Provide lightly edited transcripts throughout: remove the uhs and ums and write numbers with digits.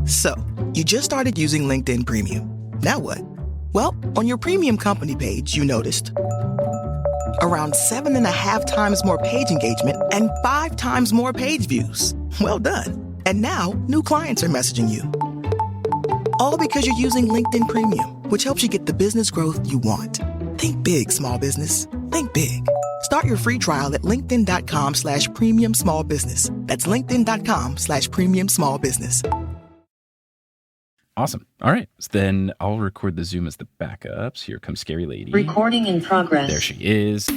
So, you just started using LinkedIn Premium. Now what? Well, on your premium company page, you noticed around 7.5 times more page engagement and 5 times more page views. Well done. And now, new clients are messaging you. All because you're using LinkedIn Premium, which helps you get the business growth you want. Think big, small business. Think big. Start your free trial at linkedin.com/premium small business. That's linkedin.com/premium small business. Awesome. All right. So then I'll record the Zoom as the backups. Here comes Scary Lady. Recording in progress. There she is.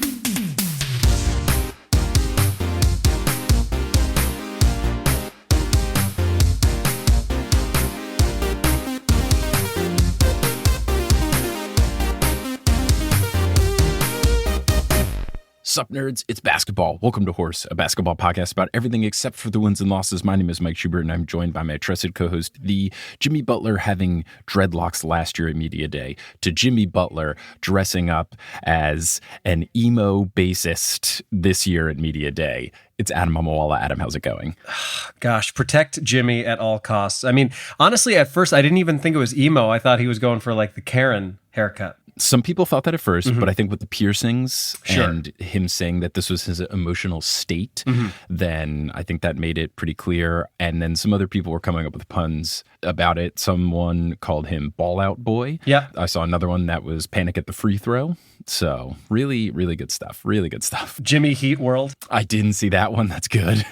Sup, nerds? It's basketball. Welcome to Horse, a basketball podcast about everything except for the wins and losses. My name is Mike Schubert, and I'm joined by my trusted co-host, the Jimmy Butler having dreadlocks last year at Media Day, to Jimmy Butler dressing up as an emo bassist this year at Media Day. It's Adam Amawala. Adam, how's it going? Gosh, protect Jimmy at all costs. I mean, honestly, at first, I didn't even think it was emo. I thought he was going for like the Karen haircut. Some people thought that at first, but I think with the piercings Sure. and him saying that this was his emotional state, then I think that made it pretty clear. And then some other people were coming up with puns about it. Someone called him Ball Out Boy. Yeah. I saw another one that was Panic at the Free Throw. So really, really good stuff. Really good stuff. Jimmy Heat World. I didn't see that one. That's good.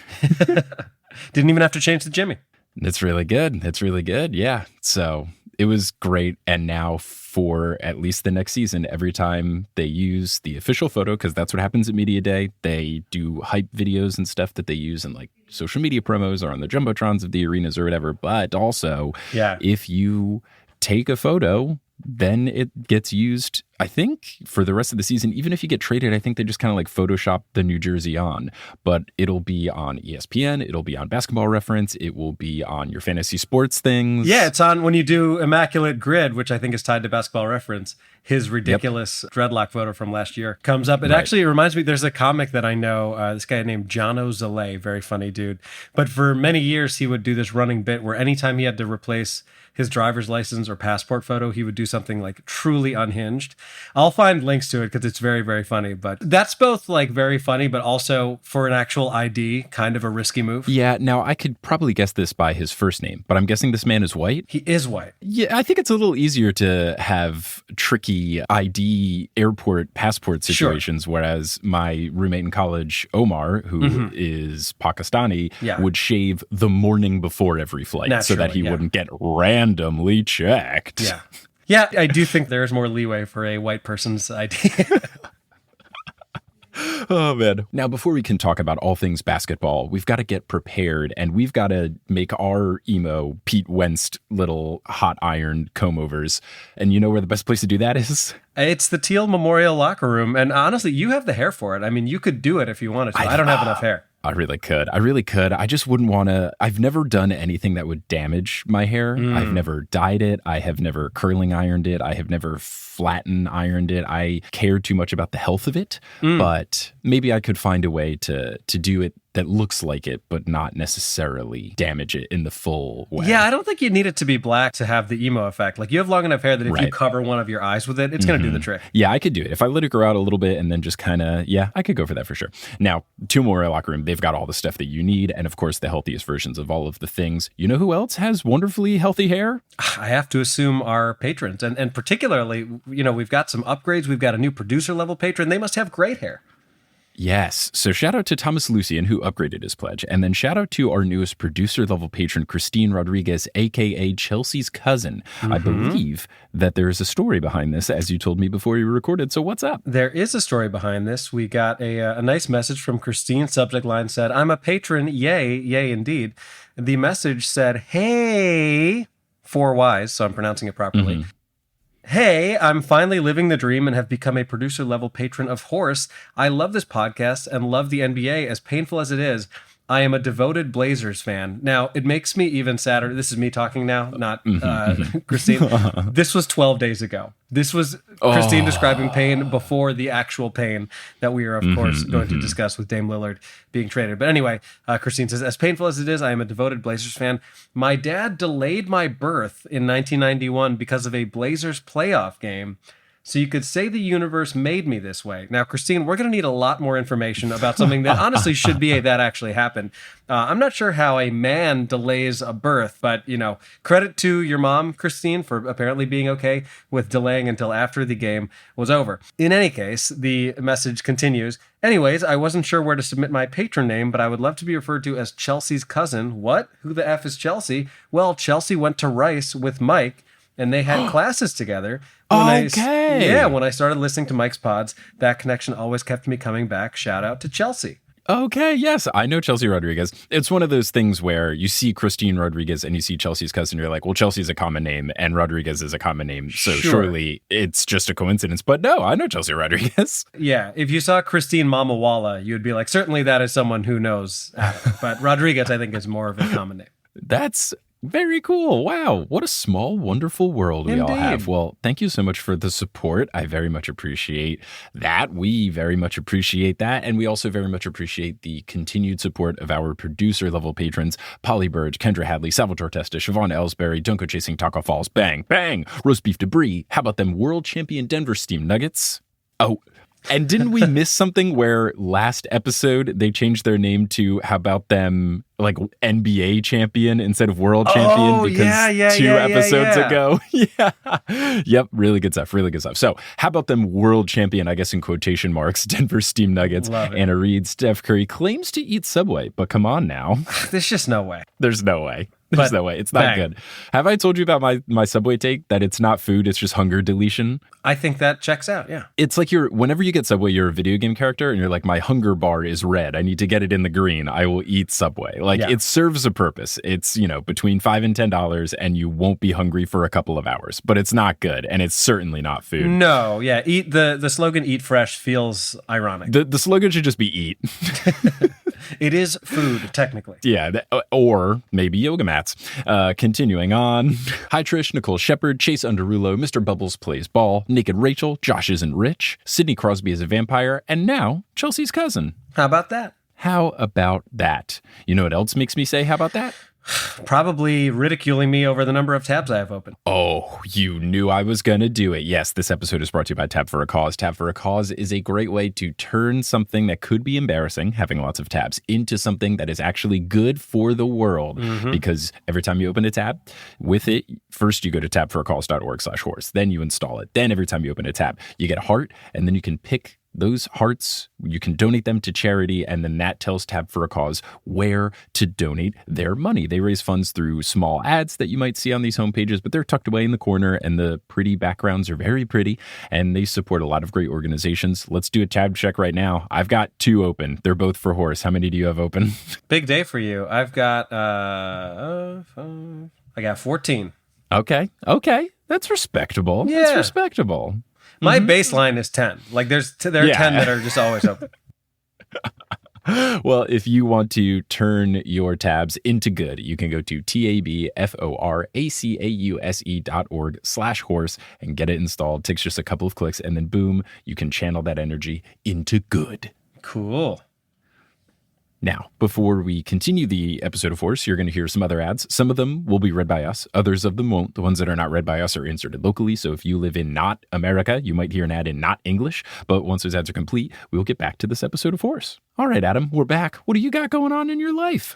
Didn't even have to change the Jimmy. It's really good. It's really good. Yeah. So it was great. And now for at least the next season, every time they use the official photo, because that's what happens at Media Day, they do hype videos and stuff that they use in like social media promos or on the Jumbotrons of the arenas or whatever. But also, if you take a photo, then it gets used, I think, for the rest of the season. Even if you get traded, I think they just kind of like Photoshop the New Jersey on. But it'll be on ESPN. It'll be on Basketball Reference. It will be on your fantasy sports things. Yeah, it's on when you do Immaculate Grid, which I think is tied to Basketball Reference. His ridiculous dreadlock photo from last year comes up. It actually reminds me, there's a comic that I know, this guy named Jono Zalay, very funny dude. But for many years, he would do this running bit where anytime he had to replace his driver's license or passport photo, he would do something like truly unhinged. I'll find links to it because it's very, very funny. But that's both like very funny, but also for an actual ID, kind of a risky move. Yeah, now I could probably guess this by his first name, but I'm guessing this man is white. He is white. Yeah, I think it's a little easier to have tricky ID airport passport situations, whereas my roommate in college, Omar, who is Pakistani, would shave the morning before every flight so that he wouldn't get randomly checked. Yeah. Yeah, I do think there's more leeway for a white person's ID. Oh, man. Now, before we can talk about all things basketball, we've got to get prepared, and we've got to make our emo Pete Wentz little hot iron comb-overs. And you know where the best place to do that is? It's the Teal Memorial Locker Room. And honestly, you have the hair for it. I mean, you could do it if you wanted to. I don't have enough hair. I really could. I just wouldn't want to. I've never done anything that would damage my hair. I've never dyed it. I have never curling ironed it. I have never flatten ironed it. I care too much about the health of it. But maybe I could find a way to do it that looks like it, but not necessarily damage it in the full way. Yeah, I don't think you need it to be black to have the emo effect. Like, you have long enough hair that if you cover one of your eyes with it, it's going to do the trick. Yeah, I could do it. If I let it grow out a little bit and then just kind of, I could go for that for sure. Now, Teal Memorial Locker Room, they've got all the stuff that you need, and of course, the healthiest versions of all of the things. You know who else has wonderfully healthy hair? I have to assume our patrons, and particularly, you know, we've got some upgrades. We've got a new producer level patron. They must have great hair. Yes. So shout out to Thomas Lucian, who upgraded his pledge. And then shout out to our newest producer level patron, Christine Rodriguez, a.k.a. Chelsea's cousin. I believe that there is a story behind this, as you told me before you recorded. So what's up? There is a story behind this. We got a nice message from Christine. Subject line said, "I'm a patron. Yay, yay indeed." The message said, "Hey," 4 Ys, so I'm pronouncing it properly. "Hey, I'm finally living the dream and have become a producer level patron of Horse. I love this podcast and love the NBA, as painful as it is. I am a devoted Blazers fan. Now, it makes me even sadder. This is me talking now, not Christine. This was 12 days ago. This was Christine describing pain before the actual pain that we are, of course, going to discuss with Dame Lillard being traded. But anyway, Christine says, as painful as it is, I am a devoted Blazers fan. My dad delayed my birth in 1991 because of a Blazers playoff game. So you could say the universe made me this way. Now, Christine, we're going to need a lot more information about something that honestly should be that actually happened. I'm not sure how a man delays a birth, but, credit to your mom, Christine, for apparently being okay with delaying until after the game was over. In any case, the message continues. Anyways, I wasn't sure where to submit my patron name, but I would love to be referred to as Chelsea's cousin. What? Who the F is Chelsea? Well, Chelsea went to Rice with Mike, and they had classes together. When I started listening to Mike's pods, that connection always kept me coming back. Shout out to Chelsea. Okay, yes, I know Chelsea Rodriguez. It's one of those things where you see Christine Rodriguez and you see Chelsea's cousin, you're like, well, Chelsea's a common name and Rodriguez is a common name, so surely it's just a coincidence. But no, I know Chelsea Rodriguez. Yeah, if you saw Christine Mamawala, you'd be like, certainly that is someone who knows Adam. But Rodriguez, I think, is more of a common name. That's very cool. Wow. What a small, wonderful world we all have. Well, thank you so much for the support. I very much appreciate that. We very much appreciate that. And we also very much appreciate the continued support of our producer level patrons, Polly Burge, Kendra Hadley, Salvatore Testa, Siobhan Ellsbury, Dunko Chasing Taco Falls, Bang, Bang, Roast Beef Debris. How about them world champion Denver Steam Nuggets? Oh, and didn't we miss something where last episode they changed their name to, how about them, like NBA champion instead of world champion because two episodes ago? Yeah. Yep. Really good stuff. Really good stuff. So how about them world champion, I guess in quotation marks, Denver Steam Nuggets. Anna Reed, Steph Curry claims to eat Subway, but come on now. There's just no way. There's no way. There's no way. It's not good. Have I told you about my Subway take, that it's not food, it's just hunger deletion? I think that checks out, yeah. It's like whenever you get Subway, you're a video game character and you're like, my hunger bar is red. I need to get it in the green. I will eat Subway. Like it serves a purpose. It's, between $5 and $10 and you won't be hungry for a couple of hours, but it's not good. And it's certainly not food. No, yeah. Eat the slogan "Eat Fresh" feels ironic. The slogan should just be eat. It is food, technically. Yeah, or maybe yoga mats. Continuing on. Hi, Trish, Nicole Shepard, Chase Underulo, Mr. Bubbles Plays Ball, Naked Rachel, Josh Isn't Rich, Sidney Crosby is a vampire, and now Chelsea's cousin. How about that? How about that? You know what else makes me say, how about that? Probably ridiculing me over the number of tabs I have open. Oh, you knew I was going to do it. Yes, this episode is brought to you by Tab for a Cause. Tab for a Cause is a great way to turn something that could be embarrassing, having lots of tabs, into something that is actually good for the world. Because every time you open a tab, with it, first you go to tabforacause.org/horse. Then you install it. Then every time you open a tab, you get a heart, and then you can pick those hearts, you can donate them to charity, and then that tells Tab for a Cause where to donate their money. They raise funds through small ads that you might see on these homepages, but they're tucked away in the corner, and the pretty backgrounds are very pretty, and they support a lot of great organizations. Let's do a tab check right now. I've got 2 open. They're both for horse. How many do you have open? Big day for you. I've got, I got 14. Okay. That's respectable. Yeah. That's respectable. My baseline is 10. Like there are 10 that are just always open. Well, if you want to turn your tabs into good, you can go to tabforacause.org/horse and get it installed. It takes just a couple of clicks, and then boom, you can channel that energy into good. Cool. Now, before we continue the episode of Horse, you're going to hear some other ads. Some of them will be read by us. Others of them won't. The ones that are not read by us are inserted locally. So if you live in not America, you might hear an ad in not English. But once those ads are complete, we'll get back to this episode of Horse. All right, Adam, we're back. What do you got going on in your life?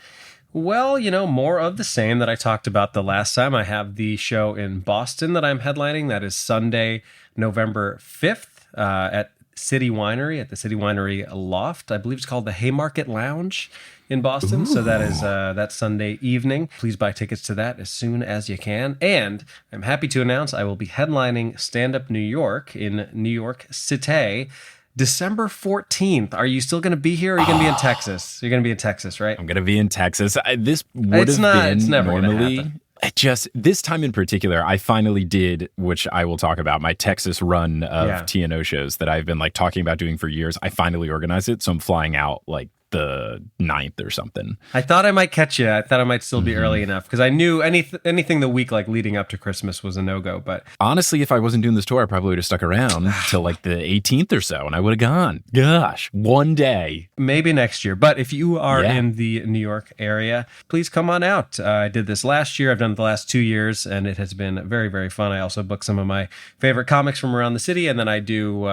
Well, more of the same that I talked about the last time. I have the show in Boston that I'm headlining. That is Sunday, November 5th at City Winery, at the City Winery Loft. I believe it's called the Haymarket Lounge in Boston. Ooh. So that is that Sunday evening. Please buy tickets to that as soon as you can. And I'm happy to announce I will be headlining Stand Up New York in New York City December 14th. Are you still going to be here, or are you going to be in Texas? You're going to be in Texas, right? I'm going to be in Texas. This would have been it's never normally... Just this time in particular, I finally did, which I will talk about, my Texas run of TNO shows that I've been talking about doing for years. I finally organized it. So I'm flying out the 9th or something. I thought I might catch you. I thought I might still be early enough because I knew anything the week like leading up to Christmas was a no-go. But honestly, if I wasn't doing this tour, I probably would have stuck around till like the 18th or so, and I would have gone. Gosh, one day. Maybe next year. But if you are in the New York area, please come on out. I did this last year. I've done it the last 2 years, and it has been very, very fun. I also book some of my favorite comics from around the city, and then I do,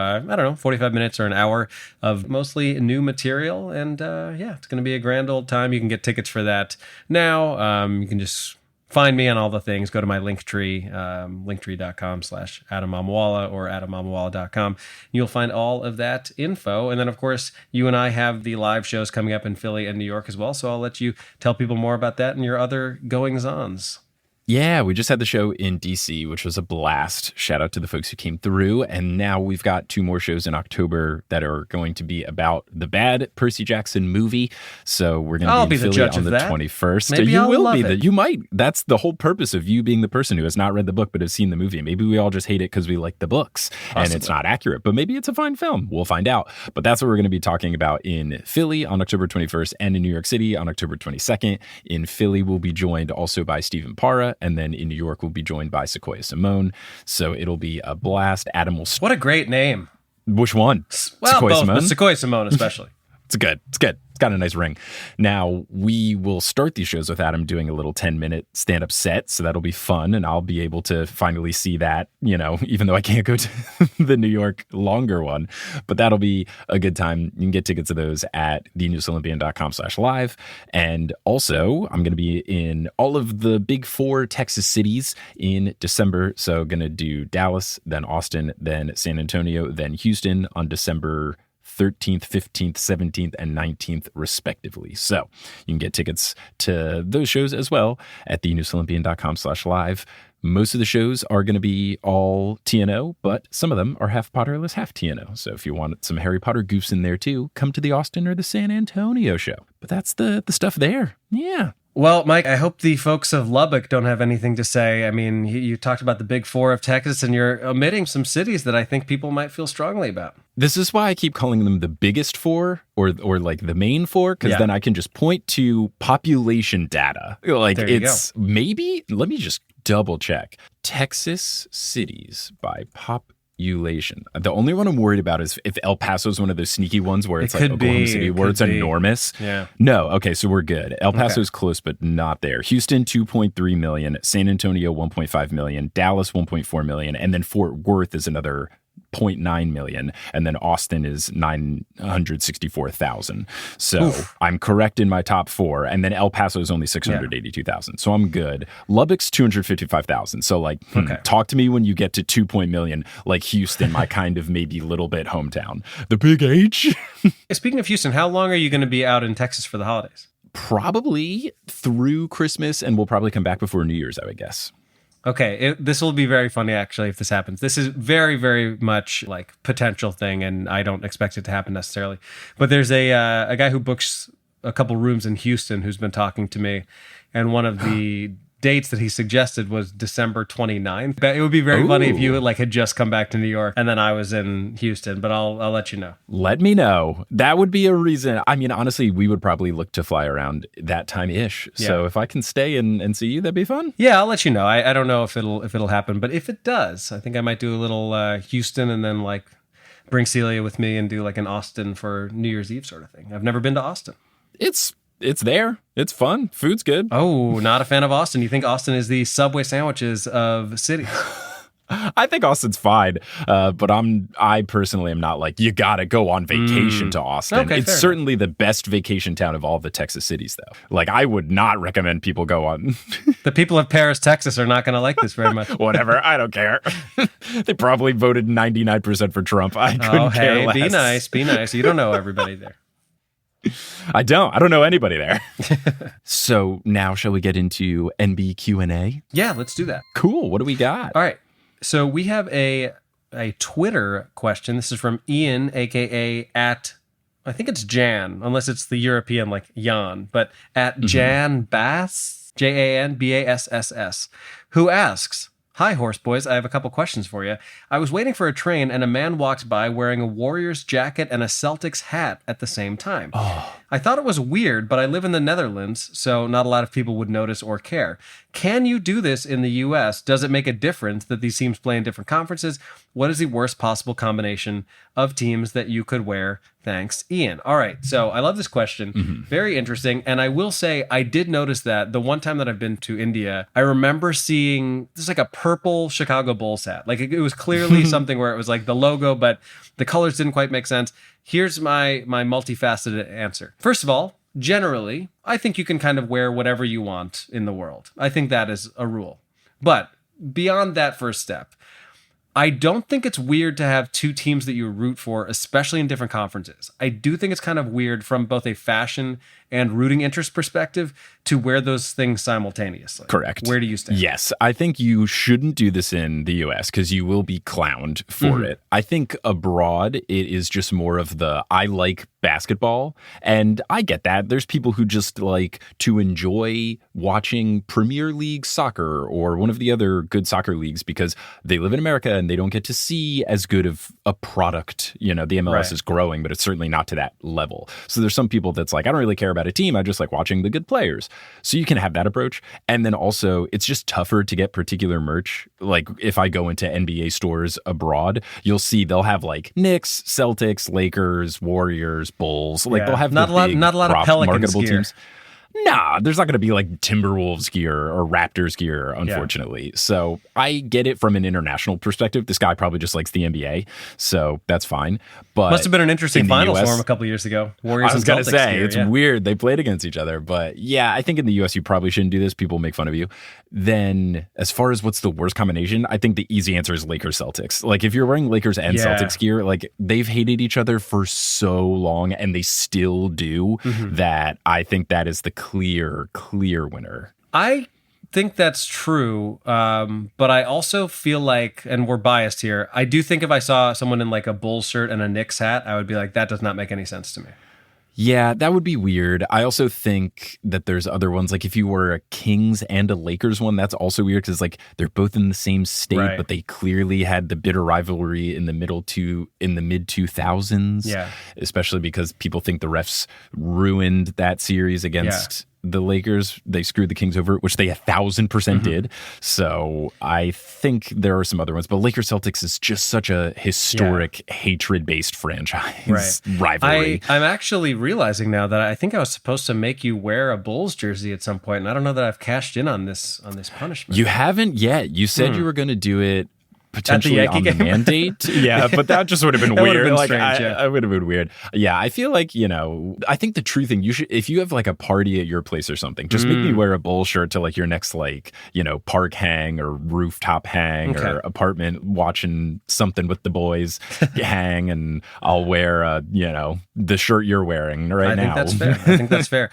45 minutes or an hour of mostly new material. And it's going to be a grand old time. You can get tickets for that now. You can just find me on all the things. Go to my Linktree, linktree.com/Adam Mamawala or adammamawala.com. You'll find all of that info. And then, of course, you and I have the live shows coming up in Philly and New York as well. So I'll let you tell people more about that and your other goings-ons. Yeah, we just had the show in DC, which was a blast. Shout out to the folks who came through. And now we've got 2 more shows in October that are going to be about the bad Percy Jackson movie. So we're going to be in Philly on the 21st. Maybe you I'll will love be. it. You might. That's the whole purpose of you being the person who has not read the book but has seen the movie. Maybe we all just hate it because we like the books and it's not accurate. But maybe it's a fine film. We'll find out. But that's what we're going to be talking about in Philly on October 21st and in New York City on October 22nd. In Philly, we'll be joined also by Stephen Parra. And then in New York, we'll be joined by Sequoia Simone. So it'll be a blast. Adam will... What a great name. Which one? Well, Sequoia both, Simone? but Sequoia Simone especially. It's good. It's good. It's got a nice ring. Now, we will start these shows with Adam doing a little 10-minute stand-up set, so that'll be fun, and I'll be able to finally see that, even though I can't go to the New York longer one. But that'll be a good time. You can get tickets to those at thenewsolympian.com/live. And also, I'm going to be in all of the big 4 Texas cities in December. So going to do Dallas, then Austin, then San Antonio, then Houston on December 13th, 15th, 17th, and 19th, respectively. So you can get tickets to those shows as well at thenewsolympian.com/live. Most of the shows are going to be all TNO, but some of them are half Potterless, half TNO. So if you want some Harry Potter goofs in there too, come to the Austin or the San Antonio show. But that's the stuff there. Yeah. Well, Mike, I hope the folks of Lubbock don't have anything to say. I mean, you talked about the big 4 of Texas, and you're omitting some cities that I think people might feel strongly about. This is why I keep calling them the biggest 4 or like the main 4, because then I can just point to population data. Like it's maybe, let me just double check. Texas cities by population. The only one I'm worried about is if El Paso is one of those sneaky ones where it's like Oklahoma City, where it's enormous. Yeah. No. Okay. So we're good. El Paso is close, but not there. Houston, 2.3 million. San Antonio, 1.5 million. Dallas, 1.4 million. And then Fort Worth is another 0.9 million, and then Austin is 964,000. So I'm correct in my top 4, and then El Paso is only 682,000. So I'm good. Lubbock's 255,000. So talk to me when you get to 2 million, like Houston, my kind of maybe little bit hometown. The Big H. Speaking of Houston, how long are you going to be out in Texas for the holidays? Probably through Christmas, and we'll probably come back before New Year's, I would guess. Okay, this will be very funny, actually, if this happens. This is very, very much like potential thing, and I don't expect it to happen necessarily. But there's a guy who books a couple rooms in Houston who's been talking to me, and one of the dates that he suggested was December 29th. It would be very funny if you had just come back to New York and then I was in Houston, but I'll let you know. Let me know. That would be a reason. I mean, honestly, we would probably look to fly around that time-ish. Yeah. So if I can stay and see you, that'd be fun. Yeah, I'll let you know. I don't know if it'll happen, but if it does, I think I might do a little Houston and then bring Celia with me and do an Austin for New Year's Eve sort of thing. I've never been to Austin. It's there. It's fun. Food's good. Oh, not a fan of Austin. You think Austin is the Subway sandwiches of cities? I think Austin's fine, but I personally am not you gotta go on vacation to Austin. Okay, it's certainly the best vacation town of all the Texas cities, though. I would not recommend people go on. The people of Paris, Texas are not going to like this very much. Whatever, I don't care. They probably voted 99% for Trump. I couldn't care less. Be nice. You don't know everybody there. I don't know anybody there. So now shall we get into NB Q&A? Yeah, let's do that. Cool. What do we got? All right. So we have a Twitter question. This is from Ian, aka I think it's Jan, unless it's the European Jan, but at Jan Bass, JanBasss, who asks, "Hi, Horse Boys. I have a couple questions for you. I was waiting for a train and a man walked by wearing a Warriors jacket and a Celtics hat at the same time. I thought it was weird, but I live in the Netherlands, so not a lot of people would notice or care. Can you do this in the US? Does it make a difference that these teams play in different conferences? What is the worst possible combination of teams that you could wear? Thanks, Ian. All right, so I love this question. Very interesting. And I will say, I did notice that the one time that I've been to India, I remember seeing this like a purple Chicago Bulls hat. Like it was clearly something where it was like the logo, but the colors didn't quite make sense. Here's my multifaceted answer. First of all, generally, I think you can kind of wear whatever you want in the world. I think that is a rule. But beyond that first step, I don't think it's weird to have two teams that you root for, especially in different conferences. I do think it's kind of weird from both a fashion and rooting interest perspective to wear those things simultaneously. Correct. Where do you stand? Yes. I think you shouldn't do this in the US because you will be clowned for it. I think abroad, it is just more of the, I like basketball. And I get that. There's people who just like to enjoy watching Premier League soccer or one of the other good soccer leagues because they live in America and they don't get to see as good of a product. You know, the MLS is growing, but it's certainly not to that level. So there's some people that's like, I don't really care about a team. I just like watching the good players. So you can have that approach. And then also it's just tougher to get particular merch. Like if I go into NBA stores abroad, you'll see they'll have like Knicks, Celtics, Lakers, Warriors, Bulls. Like they'll have not a lot of Pelicans gear. Teams. Nah, there's not going to be like Timberwolves gear or Raptors gear, unfortunately. So I get it from an international perspective. This guy probably just likes the NBA, so that's fine. But must have been an interesting finals for him a couple years ago. Warriors. I was going to say gear, it's weird they played against each other, but yeah, I think in the US you probably shouldn't do this. People make fun of you. Then, as far as what's the worst combination, I think the easy answer is Lakers Celtics. Like if you're wearing Lakers and Celtics gear, like they've hated each other for so long, and they still do. That I think that is the clear winner. I think that's true, but I also feel like, and we're biased here, I do think if I saw someone in like a Bulls shirt and a Knicks hat, I would be like, that does not make any sense to me. Yeah, that would be weird. I also think that there's other ones, like if you were a Kings and a Lakers one, that's also weird because like they're both in the same state, but they clearly had the bitter rivalry in the mid 2000s. Yeah, especially because people think the refs ruined that series against the Lakers. They screwed the Kings over, which they 1,000% did. So I think there are some other ones, but Lakers Celtics is just such a historic hatred-based franchise rivalry. I'm actually realizing now that I think I was supposed to make you wear a Bulls jersey at some point, and I don't know that I've cashed in on this punishment. You haven't yet. You said you were going to do it potentially on the mandate. Yeah, but that just would have been weird. Been like strange, I would have been weird. Yeah, I feel like, I think the true thing, you should, if you have like a party at your place or something, just make me wear a Bull shirt to like your next like, park hang or rooftop hang or apartment watching something with the boys hang, and I'll wear the shirt you're wearing right now. I think that's fair.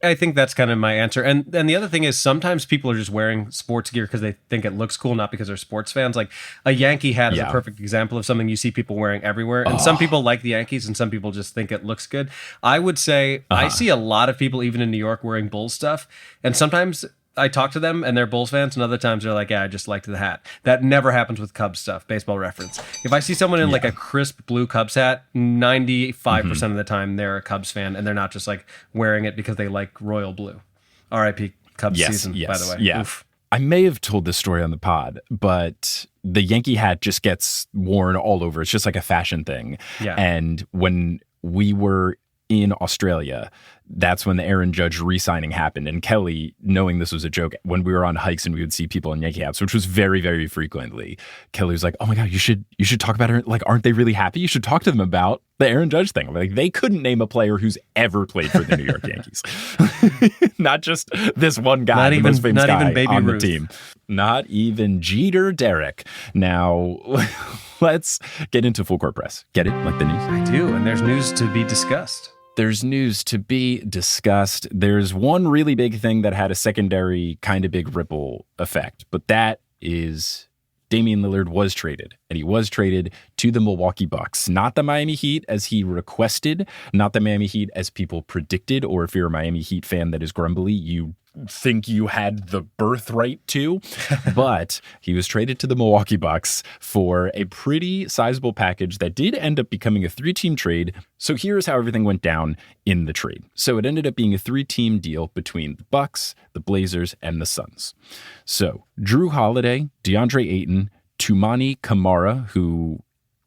I think that's kind of my answer. And the other thing is sometimes people are just wearing sports gear because they think it looks cool, not because they're sports fans. Like a Yankee hat is a perfect example of something you see people wearing everywhere. And some people like the Yankees and some people just think it looks good. I would say I see a lot of people, even in New York, wearing Bulls stuff. And sometimes I talk to them and they're Bulls fans, and other times they're like, yeah, I just liked the hat. That never happens with Cubs stuff, baseball reference. If I see someone in like a crisp blue Cubs hat, 95% of the time they're a Cubs fan, and they're not just like wearing it because they like royal blue. R.I.P. Cubs season, by the way. Yeah. Oof. I may have told this story on the pod, but the Yankee hat just gets worn all over. It's just like a fashion thing. Yeah. And when we were in Australia, that's when the Aaron Judge re-signing happened. And Kelly, knowing this was a joke, when we were on hikes and we would see people in Yankee hats, which was very, very frequently, Kelly was like, oh my God, you should talk about it. Like, aren't they really happy? You should talk to them about the Aaron Judge thing. Like, they couldn't name a player who's ever played for the New York Yankees. Not just this one guy, not even Baby on Ruth. The team. Not even Jeter Derrick. Now, let's get into full court press. Get it? Like the news? I do, and there's news to be discussed. There's news to be discussed. There's one really big thing that had a secondary kind of big ripple effect, but that is Damian Lillard was traded, and he was traded to the Milwaukee Bucks. Not the Miami Heat as he requested, not the Miami Heat as people predicted, or if you're a Miami Heat fan that is grumbly, you think you had the birthright to. But he was traded to the Milwaukee Bucks for a pretty sizable package that did end up becoming a 3-team trade. So here's how everything went down in the trade. So it ended up being a 3-team deal between the Bucks, the Blazers, and the Suns. So Jrue Holiday, DeAndre Ayton, Toumani Camara, who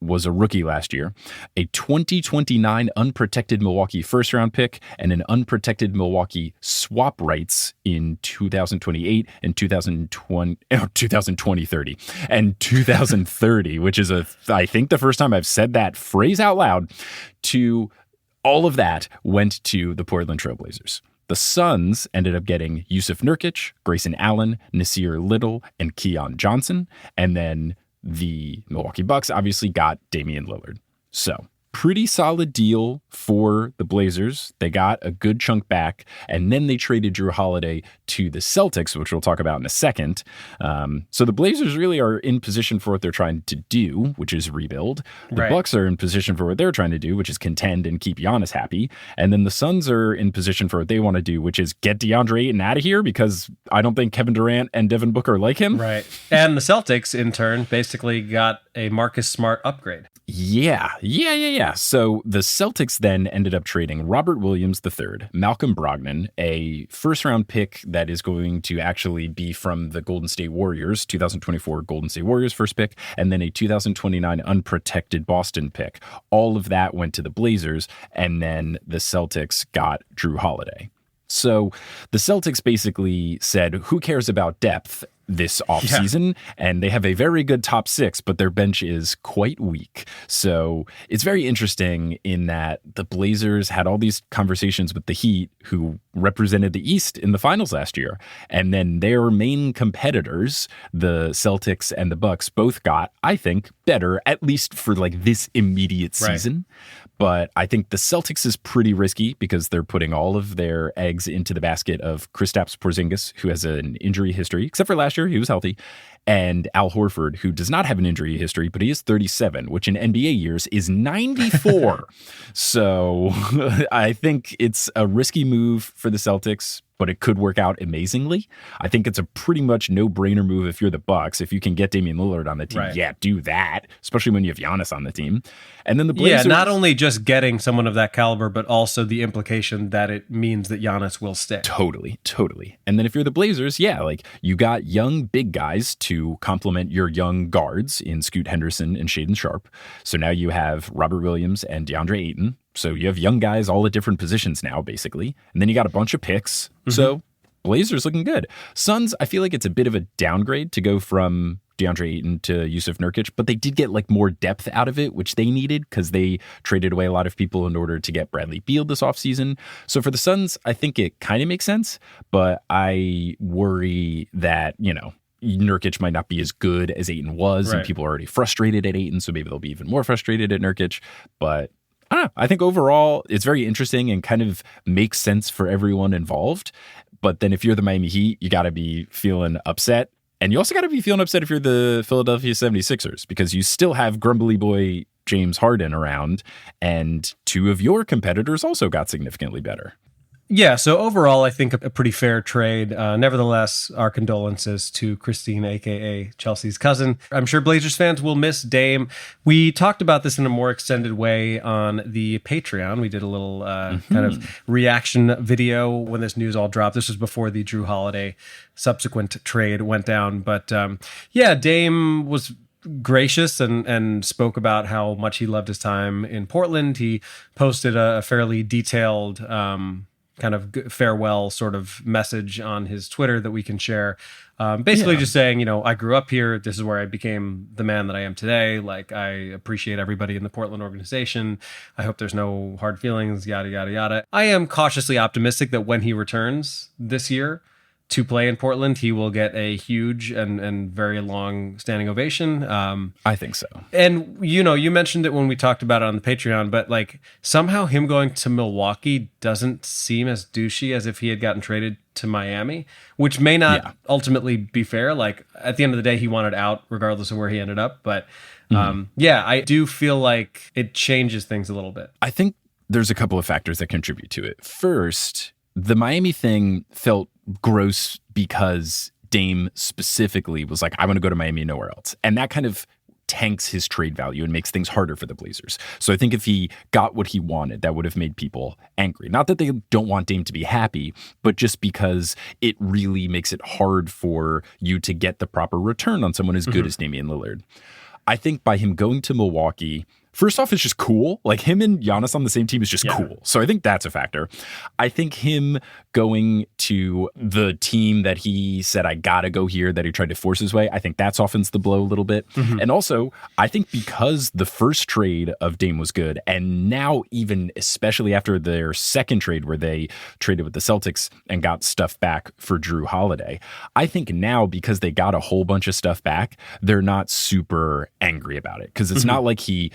was a rookie last year, a 2029 unprotected Milwaukee first-round pick, and an unprotected Milwaukee swap rights in 2028 and 2030 and 2030, which is I think the first time I've said that phrase out loud. To all of that went to the Portland Trailblazers. The Suns ended up getting Yusuf Nurkic, Grayson Allen, Nasir Little, and Keon Johnson, and then the Milwaukee Bucks obviously got Damian Lillard. So pretty solid deal for the Blazers. They got a good chunk back, and then they traded Jrue Holiday to the Celtics, which we'll talk about in a second. So the Blazers really are in position for what they're trying to do, which is rebuild. The Bucks are in position for what they're trying to do, which is contend and keep Giannis happy. And then the Suns are in position for what they want to do, which is get DeAndre Ayton out of here, because I don't think Kevin Durant and Devin Booker like him. Right. And the Celtics, in turn, basically got a Marcus Smart upgrade. Yeah. So the Celtics then ended up trading Robert Williams III, Malcolm Brogdon, a first-round pick that is going to actually be from the Golden State Warriors, 2024 Golden State Warriors first pick, and then a 2029 unprotected Boston pick. All of that went to the Blazers, and then the Celtics got Jrue Holiday. So the Celtics basically said, who cares about depth this offseason? And they have a very good top 6, but their bench is quite weak. So it's very interesting in that the Blazers had all these conversations with the Heat, who represented the East in the finals last year. And then their main competitors, the Celtics and the Bucks, both got, I think, better, at least for like this immediate season. But I think the Celtics is pretty risky because they're putting all of their eggs into the basket of Kristaps Porzingis, who has an injury history, except for last year, he was healthy, and Al Horford, who does not have an injury history, but he is 37, which in NBA years is 94. So I think it's a risky move for the Celtics, but it could work out amazingly. I think it's a pretty much no-brainer move if you're the Bucks. If you can get Damian Lillard on the team, do that, especially when you have Giannis on the team. And then the Blazers... Yeah, not only just getting someone of that caliber, but also the implication that it means that Giannis will stay. Totally. And then if you're the Blazers, like you got young big guys to complement your young guards in Scoot Henderson and Shaedon Sharpe. So now you have Robert Williams and DeAndre Ayton. So you have young guys all at different positions now, basically. And then you got a bunch of picks. So Blazers looking good. Suns, I feel like it's a bit of a downgrade to go from DeAndre Ayton to Yusuf Nurkic, but they did get like more depth out of it, which they needed because they traded away a lot of people in order to get Bradley Beal this offseason. So for the Suns, I think it kind of makes sense, but I worry that, Nurkic might not be as good as Ayton was, and people are already frustrated at Ayton, so maybe they'll be even more frustrated at Nurkic. But I don't know. I think overall it's very interesting and kind of makes sense for everyone involved. But then if you're the Miami Heat, you got to be feeling upset. And you also got to be feeling upset if you're the Philadelphia 76ers, because you still have grumbly boy James Harden around, and two of your competitors also got significantly better. Yeah, so overall, I think a pretty fair trade. Nevertheless, our condolences to Christine, a.k.a. Chelsea's cousin. I'm sure Blazers fans will miss Dame. We talked about this in a more extended way on the Patreon. We did a little kind of reaction video when this news all dropped. This was before the Jrue Holiday subsequent trade went down. But Dame was gracious and spoke about how much he loved his time in Portland. He posted a fairly detailed kind of farewell sort of message on his Twitter that we can share. Basically just saying, I grew up here. This is where I became the man that I am today. Like, I appreciate everybody in the Portland organization. I hope there's no hard feelings, yada, yada, yada. I am cautiously optimistic that when he returns this year to play in Portland, he will get a huge and very long standing ovation. I think so. And, you mentioned it when we talked about it on the Patreon, but like somehow him going to Milwaukee doesn't seem as douchey as if he had gotten traded to Miami, which may not ultimately be fair. Like at the end of the day, he wanted out regardless of where he ended up. But I do feel like it changes things a little bit. I think there's a couple of factors that contribute to it. First, the Miami thing felt gross because Dame specifically was like, I want to go to Miami, nowhere else. And that kind of tanks his trade value and makes things harder for the Blazers. So I think if he got what he wanted, that would have made people angry. Not that they don't want Dame to be happy, but just because it really makes it hard for you to get the proper return on someone as good as Damian Lillard. I think by him going to Milwaukee, first off, it's just cool. Like him and Giannis on the same team is just cool. So I think that's a factor. I think him going to the team that he said, I gotta go here, that he tried to force his way, I think that softens the blow a little bit. And also, I think because the first trade of Dame was good, and now even especially after their second trade where they traded with the Celtics and got stuff back for Jrue Holiday, I think now because they got a whole bunch of stuff back, they're not super angry about it. Because it's not like he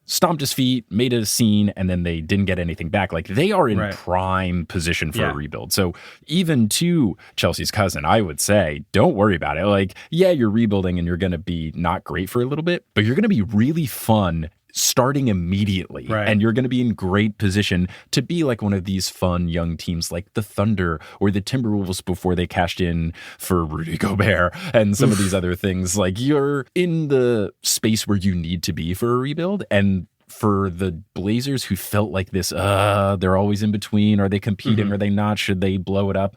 stomped his feet, made a scene, and then they didn't get anything back. Like they are in prime position for a rebuild. So even to Chelsea's cousin, I would say, don't worry about it. Like, yeah, you're rebuilding and you're going to be not great for a little bit, but you're going to be really fun starting immediately. And you're going to be in great position to be like one of these fun young teams like the Thunder or the Timberwolves before they cashed in for Rudy Gobert and some of these other things. Like you're in the space where you need to be for a rebuild. And for the Blazers who felt like this, they're always in between. Are they competing? Are they not? Should they blow it up?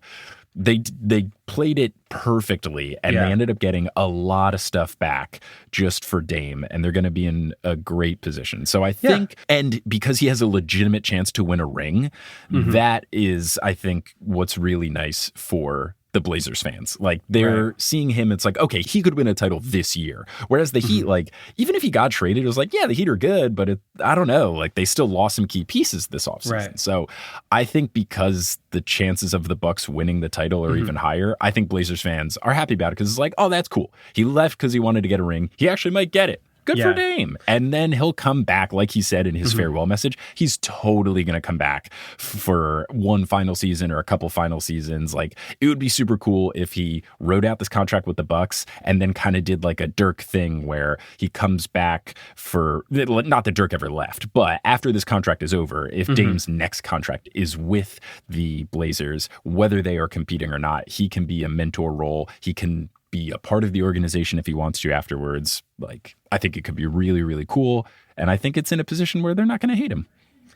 They played it perfectly, and they ended up getting a lot of stuff back just for Dame, and they're going to be in a great position. So I think, and because he has a legitimate chance to win a ring, that is, I think, what's really nice for the Blazers fans. Like they're seeing him, it's like, okay, he could win a title this year. Whereas the Heat, like, even if he got traded, it was like, yeah, the Heat are good, but I don't know, like they still lost some key pieces this offseason. So I think because the chances of the Bucks winning the title are even higher, I think Blazers fans are happy about it because it's like, oh, that's cool. He left because he wanted to get a ring. He actually might get it. Good for Dame. And then he'll come back, like he said in his farewell message. He's totally going to come back for one final season or a couple final seasons. Like, it would be super cool if he wrote out this contract with the Bucks and then kind of did like a Dirk thing where he comes back for, not that Dirk ever left, but after this contract is over, if Dame's next contract is with the Blazers, whether they are competing or not, he can be a mentor role. He can be a part of the organization if he wants to afterwards. Like, I think it could be really, really cool. And I think it's in a position where they're not going to hate him.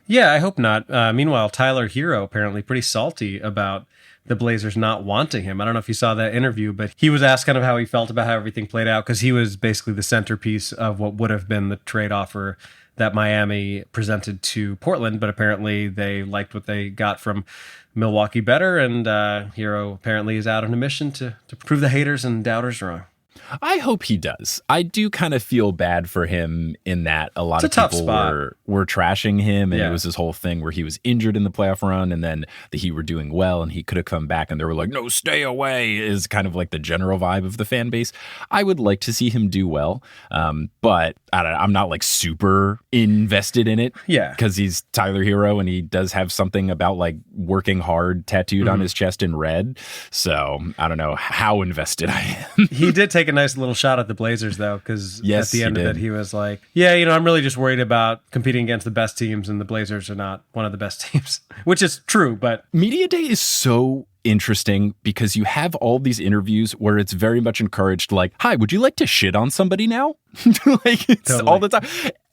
Yeah, I hope not. Meanwhile, Tyler Hero apparently pretty salty about the Blazers not wanting him. I don't know if you saw that interview, but he was asked kind of how he felt about how everything played out because he was basically the centerpiece of what would have been the trade offer that Miami presented to Portland, but apparently they liked what they got from Milwaukee better, and Hero apparently is out on a mission to prove the haters and doubters wrong. I hope he does. I do kind of feel bad for him in that a lot of people were trashing him, and it was this whole thing where he was injured in the playoff run, and then the Heat were doing well, and he could have come back, and they were like, no, stay away, is kind of like the general vibe of the fan base. I would like to see him do well, but I don't know, I'm not like super invested in it because he's Tyler Hero, and he does have something about like working hard tattooed on his chest in red, so I don't know how invested I am. He did take a nice little shot at the Blazers, though, because at the end of it, he was like, yeah, I'm really just worried about competing against the best teams, and the Blazers are not one of the best teams, which is true, but... Media Day is so interesting because you have all these interviews where it's very much encouraged, like, hi, would you like to shit on somebody now? Like, it's all the time.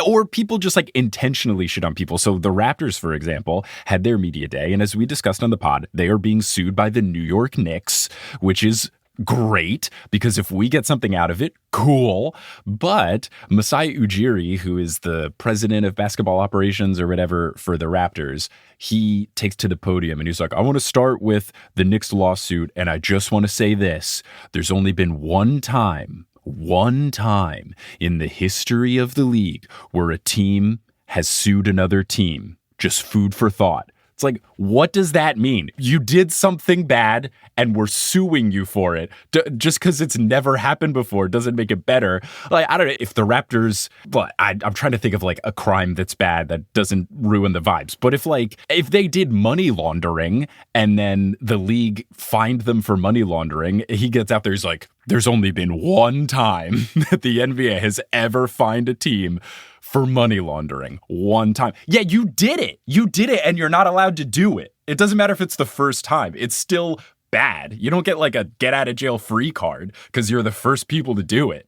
Or people just like intentionally shit on people. So the Raptors, for example, had their Media Day, and as we discussed on the pod, they are being sued by the New York Knicks, which is great, because if we get something out of it, cool. But Masai Ujiri, who is the president of basketball operations or whatever for the Raptors, he takes to the podium and he's like, I want to start with the Knicks lawsuit, and I just want to say this. There's only been one time in the history of the league where a team has sued another team. Just food for thought. It's like, what does that mean? You did something bad and we're suing you for it. Just because it's never happened before doesn't make it better. Like, I don't know if the Raptors, but I'm trying to think of like a crime that's bad that doesn't ruin the vibes. But if they did money laundering and then the league fined them for money laundering, he gets out there, he's like, there's only been one time that the NBA has ever fined a team for money laundering. One time. Yeah, you did it. You did it, and you're not allowed to do it. It doesn't matter if it's the first time. It's still bad. You don't get like a get out of jail free card because you're the first people to do it.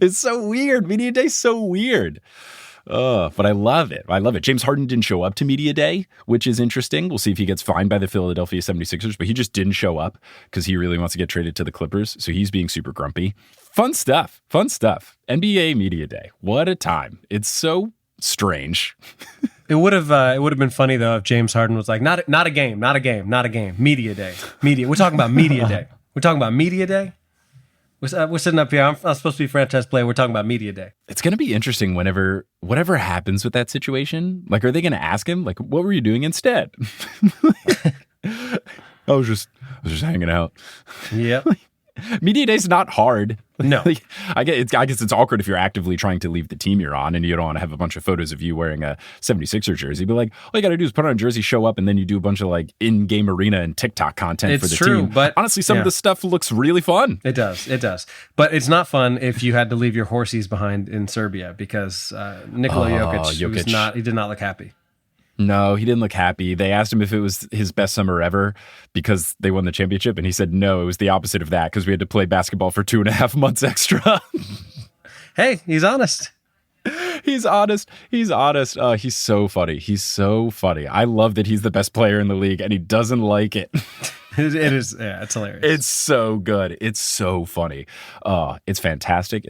It's so weird. Media Day's so weird. But I love it. I love it. James Harden didn't show up to Media Day, which is interesting. We'll see if he gets fined by the Philadelphia 76ers, but he just didn't show up because he really wants to get traded to the Clippers. So he's being super grumpy. Fun stuff. NBA Media Day. What a time. It's so strange. It would have been funny though if James Harden was like, not a game, Media Day. We're talking about Media Day. We're talking about Media Day. We're sitting up here. I'm supposed to be franchise player. We're talking about Media Day. It's going to be interesting whatever happens with that situation. Like, are they going to ask him, like, what were you doing instead? I was just hanging out. Yeah. Media Day's not hard. No. I guess it's awkward if you're actively trying to leave the team you're on and you don't want to have a bunch of photos of you wearing a 76er jersey. But like, all you got to do is put on a jersey, show up, and then you do a bunch of like in-game arena and TikTok content for the team. But honestly, some of the stuff looks really fun. It does. But it's not fun if you had to leave your horsies behind in Serbia because Nikola Jokic did not look happy. No, he didn't look happy. They asked him if it was his best summer ever because they won the championship. And he said, no, it was the opposite of that because we had to play basketball for 2.5 months extra. Hey, he's honest. He's honest. He's so funny. I love that he's the best player in the league and he doesn't like it. It is. Yeah, it's hilarious. It's so good. It's so funny. It's fantastic.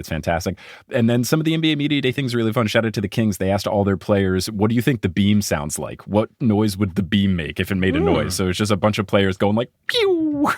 And then some of the NBA Media Day things are really fun. Shout out to the Kings. They asked all their players, what do you think the beam sounds like? What noise would the beam make if it made a noise? So it's just a bunch of players going like, pew.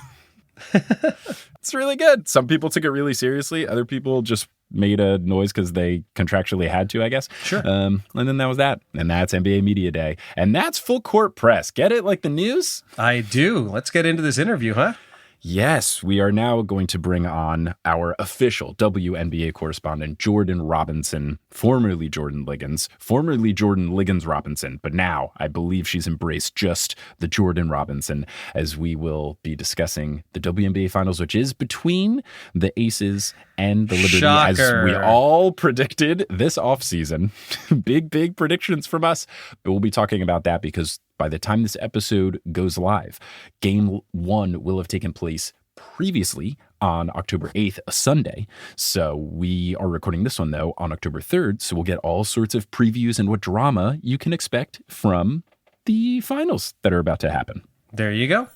It's really good. Some people took it really seriously. Other people just made a noise because they contractually had to, I guess. Sure. And then that was that. And that's NBA Media Day. And that's Full Court Press. Get it? Like the news? I do. Let's get into this interview, huh? Yes, we are now going to bring on our official WNBA correspondent, Jordan Robinson, formerly Jordan Liggins Robinson, but now I believe she's embraced just the Jordan Robinson as we will be discussing the WNBA Finals, which is between the Aces and the Liberty, Shocker. as we all predicted this offseason. Big predictions from us, but we'll be talking about that because by the time this episode goes live, Game 1 will have taken place previously on October 8th, a Sunday. So we are recording this one, though, on October 3rd. So we'll get all sorts of previews and what drama you can expect from the finals that are about to happen. There you go.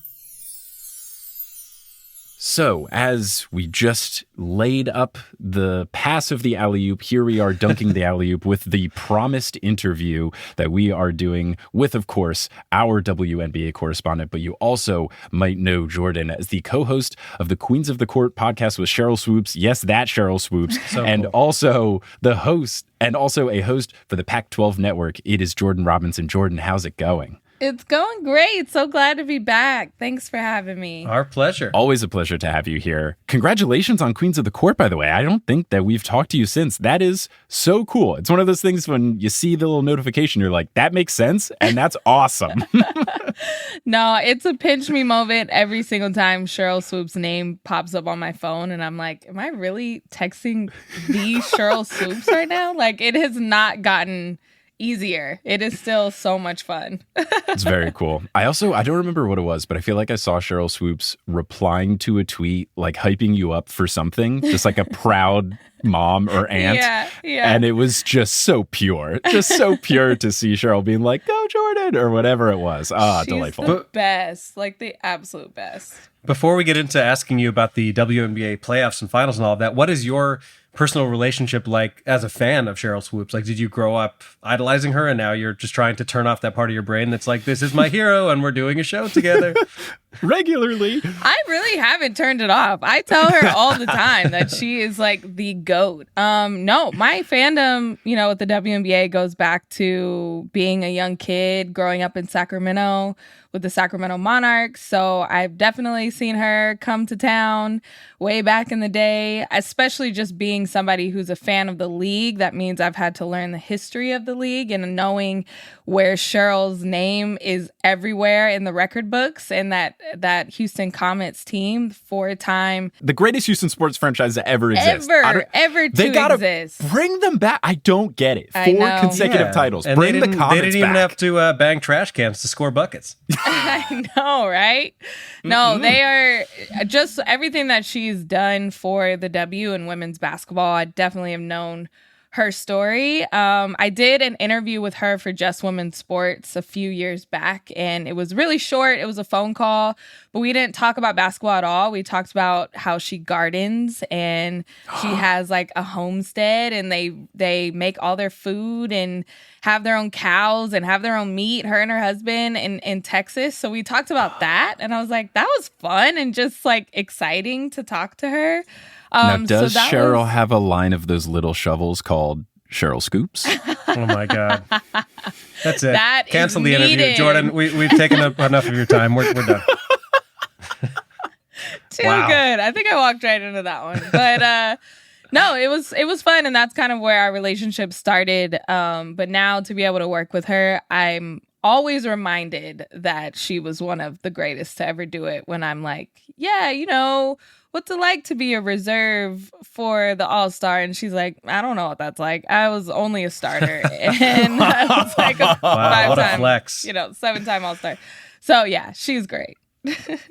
So, as we just laid up the pass of the alley-oop, here we are dunking the alley-oop with the promised interview that we are doing with, of course, our WNBA correspondent. But you also might know Jordan as the co-host of the Queens of the Court podcast with Sheryl Swoopes. Yes, that Sheryl Swoopes. So and cool. Also the host and also a host for the Pac-12 Network. It is Jordan Robinson. Jordan, how's it going? It's going great. So glad to be back. Thanks for having me. Our pleasure. Always a pleasure to have you here. Congratulations on Queens of the Court, by the way. I don't think that we've talked to you since. That is so cool. It's one of those things when you see the little notification, you're like, that makes sense, and that's awesome. No, it's a pinch me moment every single time Sheryl Swoopes' name pops up on my phone, and I'm like, am I really texting the Sheryl Swoopes right now? Like, it has not gotten easier. It is still so much fun. It's very cool. I don't remember what it was, but I feel like I saw Sheryl Swoopes replying to a tweet, like hyping you up for something, just like a proud mom or aunt. Yeah. And it was just so pure to see Sheryl being like, go Jordan, or whatever it was. She's Delightful. the best, like the absolute best. Before we get into asking you about the WNBA playoffs and finals and all of that, what is your personal relationship like as a fan of Sheryl Swoopes? Like, did you grow up idolizing her and now you're just trying to turn off that part of your brain that's like, this is my hero and we're doing a show together? Regularly. I really haven't turned it off. I tell her all the time that she is like the GOAT. No, my fandom, with the WNBA goes back to being a young kid growing up in Sacramento with the Sacramento Monarchs. So I've definitely seen her come to town way back in the day, especially just being somebody who's a fan of the league. That means I've had to learn the history of the league and knowing where Sheryl's name is everywhere in the record books and that Houston Comets team, four-time. The greatest Houston sports franchise that ever exists. Ever they to gotta exist. Bring them back. I don't get it. I 4 know. consecutive titles. And Bring the Comets they didn't even back. have to bang trash cans to score buckets. I know, right? No, they are just everything that she's done for the W in women's basketball. I definitely have known her story. I did an interview with her for Just Women's Sports a few years back, and it was really short. It was a phone call, but we didn't talk about basketball at all. We talked about how she gardens, and she has like a homestead, and they make all their food and have their own cows and have their own meat, her and her husband in Texas. So we talked about that, and I was like, that was fun and just like exciting to talk to her. Now, does Sheryl have a line of those little shovels called Sheryl Scoops? Oh my God. That's it. That Cancel the needed. interview. Jordan, we've taken up enough of your time. We're done. Too good. I think I walked right into that one. But no, it was fun, and that's kind of where our relationship started. But now to be able to work with her, I'm always reminded that she was one of the greatest to ever do it when I'm like, yeah, you know, what's it like to be a reserve for the All-Star? And she's like, I don't know what that's like. I was only a starter. And I was like a five-time, flex. 7-time All-Star. So yeah, she's great.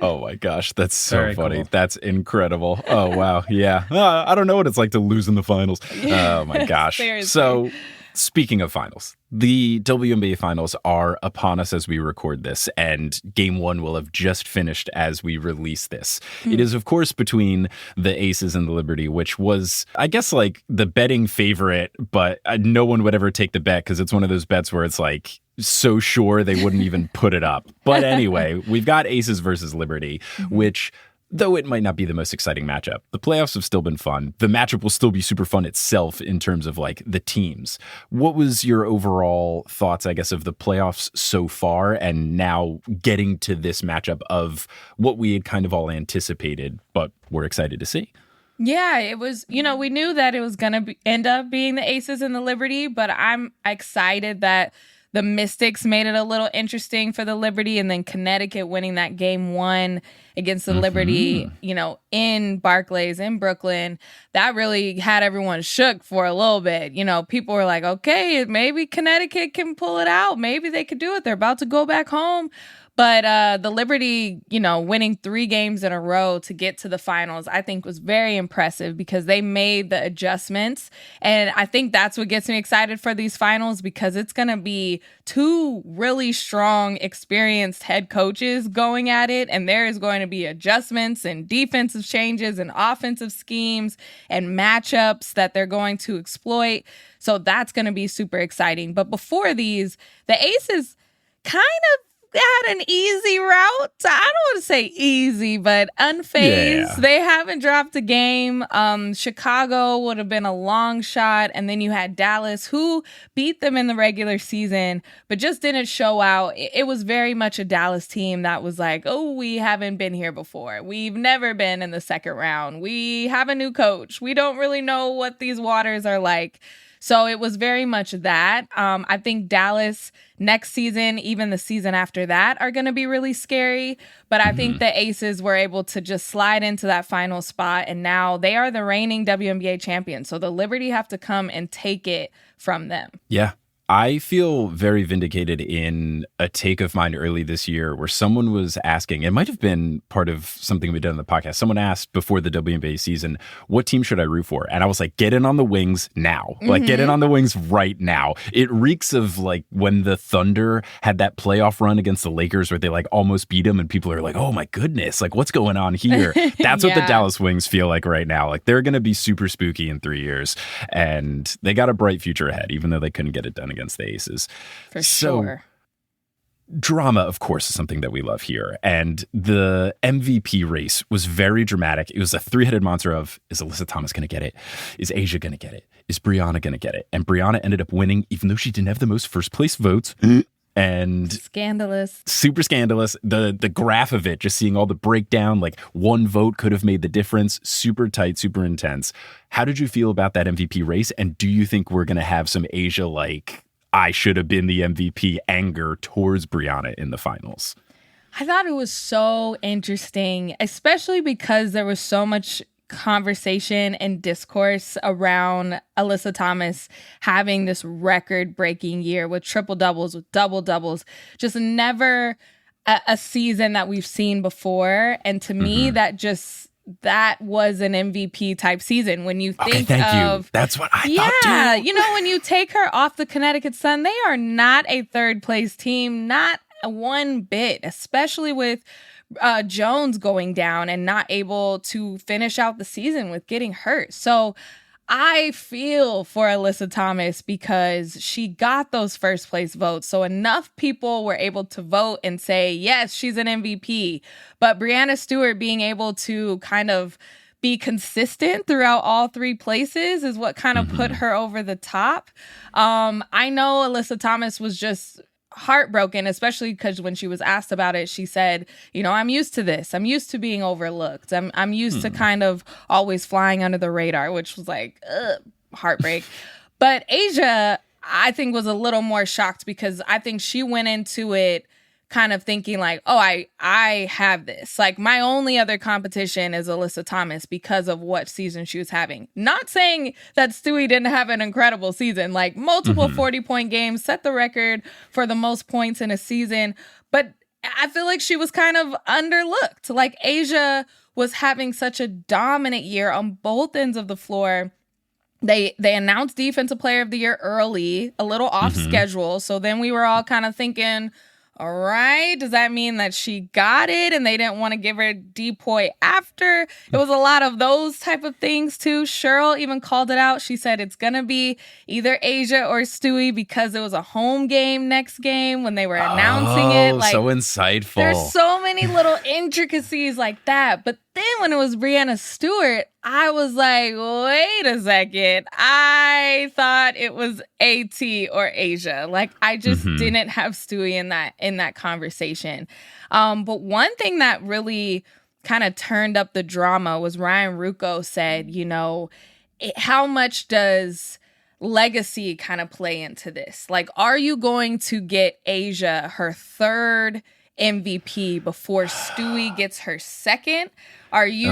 Oh my gosh, that's so Very funny. cool. That's incredible. Oh wow, yeah. I don't know what it's like to lose in the finals. Oh my gosh. Seriously. So speaking of finals, the WNBA finals are upon us as we record this, and game 1 will have just finished as we release this. It is, of course, between the Aces and the Liberty, which was, I guess, like the betting favorite, but no one would ever take the bet because it's one of those bets where it's like so sure they wouldn't even put it up. But anyway, we've got Aces versus Liberty, which, though it might not be the most exciting matchup, the playoffs have still been fun. The matchup will still be super fun itself in terms of like the teams. What was your overall thoughts, I guess, of the playoffs so far and now getting to this matchup of what we had kind of all anticipated, but we're excited to see? Yeah, it was, we knew that it was going to end up being the Aces and the Liberty, but I'm excited that the Mystics made it a little interesting for the Liberty, and then Connecticut winning that game 1 against the Liberty, in Barclays, in Brooklyn. That really had everyone shook for a little bit. People were like, okay, maybe Connecticut can pull it out. Maybe they could do it. They're about to go back home. But the Liberty, winning 3 games in a row to get to the finals, I think was very impressive because they made the adjustments. And I think that's what gets me excited for these finals, because it's going to be 2 really strong, experienced head coaches going at it. And there is going to be adjustments and defensive changes and offensive schemes and matchups that they're going to exploit. So that's going to be super exciting. But before these, the Aces kind of had an easy route. I don't want to say easy, but unfazed. Yeah. They haven't dropped a game. Chicago would have been a long shot. And then you had Dallas, who beat them in the regular season, but just didn't show out. It was very much a Dallas team that was like, oh, we haven't been here before. We've never been in the second round. We have a new coach. We don't really know what these waters are like. So it was very much that. I think Dallas next season, even the season after that, are going to be really scary. But I think the Aces were able to just slide into that final spot. And now they are the reigning WNBA champions. So the Liberty have to come and take it from them. Yeah. I feel very vindicated in a take of mine early this year where someone was asking, it might have been part of something we did on the podcast. Someone asked before the WNBA season, what team should I root for? And I was like, get in on the Wings now. Like, get in on the Wings right now. It reeks of like when the Thunder had that playoff run against the Lakers where they like almost beat them and people are like, oh my goodness, like what's going on here? That's what the Dallas Wings feel like right now. Like they're going to be super spooky in 3 years and they got a bright future ahead, even though they couldn't get it done against the Aces. For sure. Drama, of course, is something that we love here. And the MVP race was very dramatic. It was a 3-headed monster of, is Alyssa Thomas going to get it? Is Asia going to get it? Is Brianna going to get it? And Brianna ended up winning, even though she didn't have the most first place votes. And scandalous, super scandalous. The graph of it, just seeing all the breakdown, like one vote could have made the difference. Super tight, super intense. How did you feel about that MVP race? And do you think we're going to have some Asia like I should have been the MVP anger towards Brianna in the finals? I thought it was so interesting, especially because there was so much conversation and discourse around Alyssa Thomas having this record-breaking year with triple doubles, with double doubles, just never a season that we've seen before. And to me, that was an MVP type season. When you think you. That's what I thought too. You know, when you take her off the Connecticut Sun, they are not a third place team, not one bit, especially with Jones going down and not able to finish out the season with getting hurt. So I feel for Alyssa Thomas because she got those first place votes. So enough people were able to vote and say, yes, she's an MVP. But Breanna Stewart being able to kind of be consistent throughout all three places is what kind of put her over the top. I know Alyssa Thomas was just heartbroken, especially because when she was asked about it, she said, you know, I'm used to this. I'm used to being overlooked. I'm used to kind of always flying under the radar, which was like, heartbreak. But Asia, I think, was a little more shocked because I think she went into it kind of thinking like, oh, I have this. Like, my only other competition is Alyssa Thomas because of what season she was having. Not saying that Stewie didn't have an incredible season, like multiple 40-point games, set the record for the most points in a season. But I feel like she was kind of underlooked. Like, Asia was having such a dominant year on both ends of the floor. They announced Defensive Player of the Year early, a little off schedule. So then we were all kind of thinking, all right, does that mean that she got it and they didn't want to give her DPOY after? It was a lot of those type of things too. Sheryl even called it out. She said it's going to be either Asia or Stewie because it was a home game next game when they were announcing it. Like, so insightful. There's so many little intricacies like that. But then when it was Breanna Stewart, I was like, wait a second. I thought it was AT or Asia. Like, I just didn't have Stewie in that conversation. But one thing that really kind of turned up the drama was Ryan Ruocco said, you know, how much does legacy kind of play into this? Like, are you going to get Asia her third MVP before Stewie gets her second? Are you,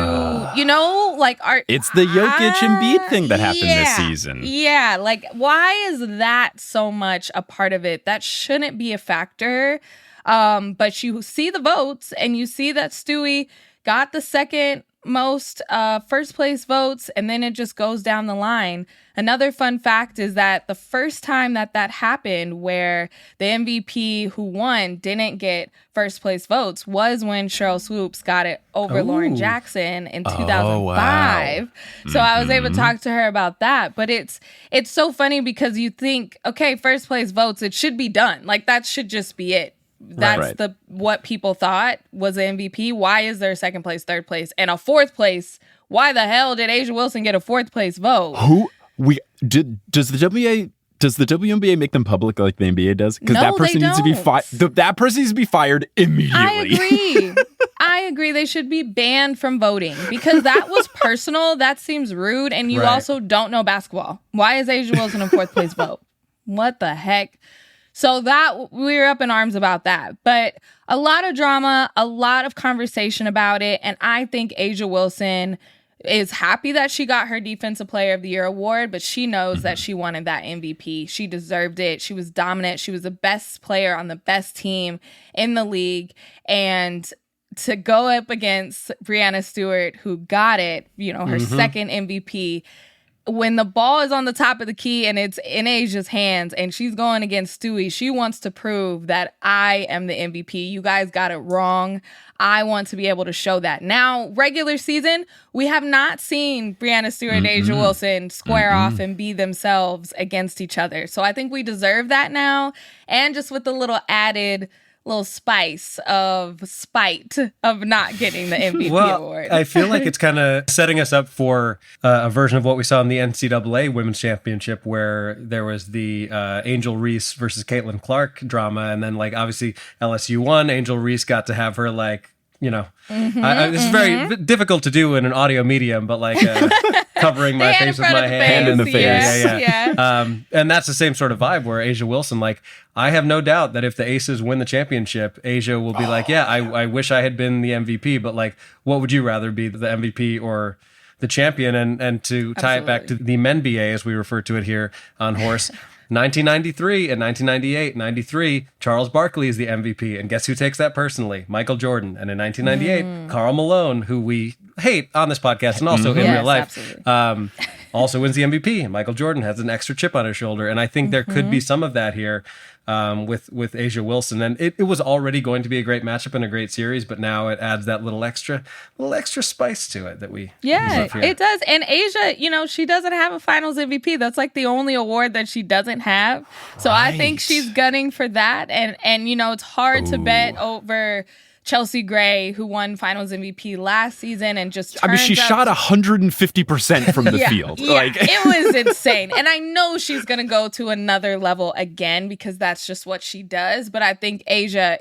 you know, like, it's the Jokic Embiid thing that happened this season. Yeah. Like, why is that so much a part of it? That shouldn't be a factor. But you see the votes and you see that Stewie got the second most first place votes, and then it just goes down the line. Another fun fact is that the first time that happened where the MVP who won didn't get first place votes was when Sheryl Swoopes got it over Lauren Jackson in 2005. Wow. So I was able to talk to her about that. But it's so funny because you think, okay, first place votes, it should be done. Like, that should just be it. That's what people thought was the MVP. Why is there a second place, third place, and a fourth place? Why the hell did Asia Wilson get a fourth place vote? Does the WNBA make them public like the NBA does? Because no, that person needs to be that person needs to be fired immediately. I agree. They should be banned from voting because that was personal. That seems rude, and you also don't know basketball. Why is Asia Wilson a fourth place vote? What the heck? So that we were up in arms about that. But a lot of drama, a lot of conversation about it. And I think Asia Wilson is happy that she got her Defensive Player of the Year award, but she knows that she wanted that MVP. She deserved it. She was dominant. She was the best player on the best team in the league. And to go up against Breanna Stewart, who got it, you know, her second MVP, when the ball is on the top of the key and it's in Asia's hands and she's going against Stewie, she wants to prove that I am the MVP. You guys got it wrong. I want to be able to show that. Now, regular season, we have not seen Breanna Stewart and Asia Wilson square off and be themselves against each other. So I think we deserve that now. And just with the little added little spice of spite of not getting the MVP award. I feel like it's kind of setting us up for a version of what we saw in the NCAA Women's Championship, where there was the Angel Reese versus Caitlin Clark drama, and then, like, obviously LSU won. Angel Reese got to have her, like, you know, this is very difficult to do in an audio medium, but like covering my face with my hand in the face. Yeah. And that's the same sort of vibe where Asia Wilson, like, I have no doubt that if the Aces win the championship, Asia will be like, yeah, I wish I had been the MVP, but like, what would you rather be, the MVP or the champion? And to tie it back to the MenBA, as we refer to it here on Horse, 1993 and 1998, 93, Charles Barkley is the MVP. And guess who takes that personally? Michael Jordan. And in 1998, Karl Malone, who we hate on this podcast and also in real life, also wins the MVP. And Michael Jordan has an extra chip on his shoulder. And I think there could be some of that here with A'ja Wilson. And it was already going to be a great matchup and a great series, but now it adds that little extra spice to it that we love here. It does. And A'ja, she doesn't have a finals MVP. That's like the only award that she doesn't have. So I think she's gunning for that. And it's hard to bet over Chelsea Gray, who won Finals MVP last season, and just she shot 150% from the field. Yeah, it was insane. And I know she's going to go to another level again because that's just what she does. But I think A'ja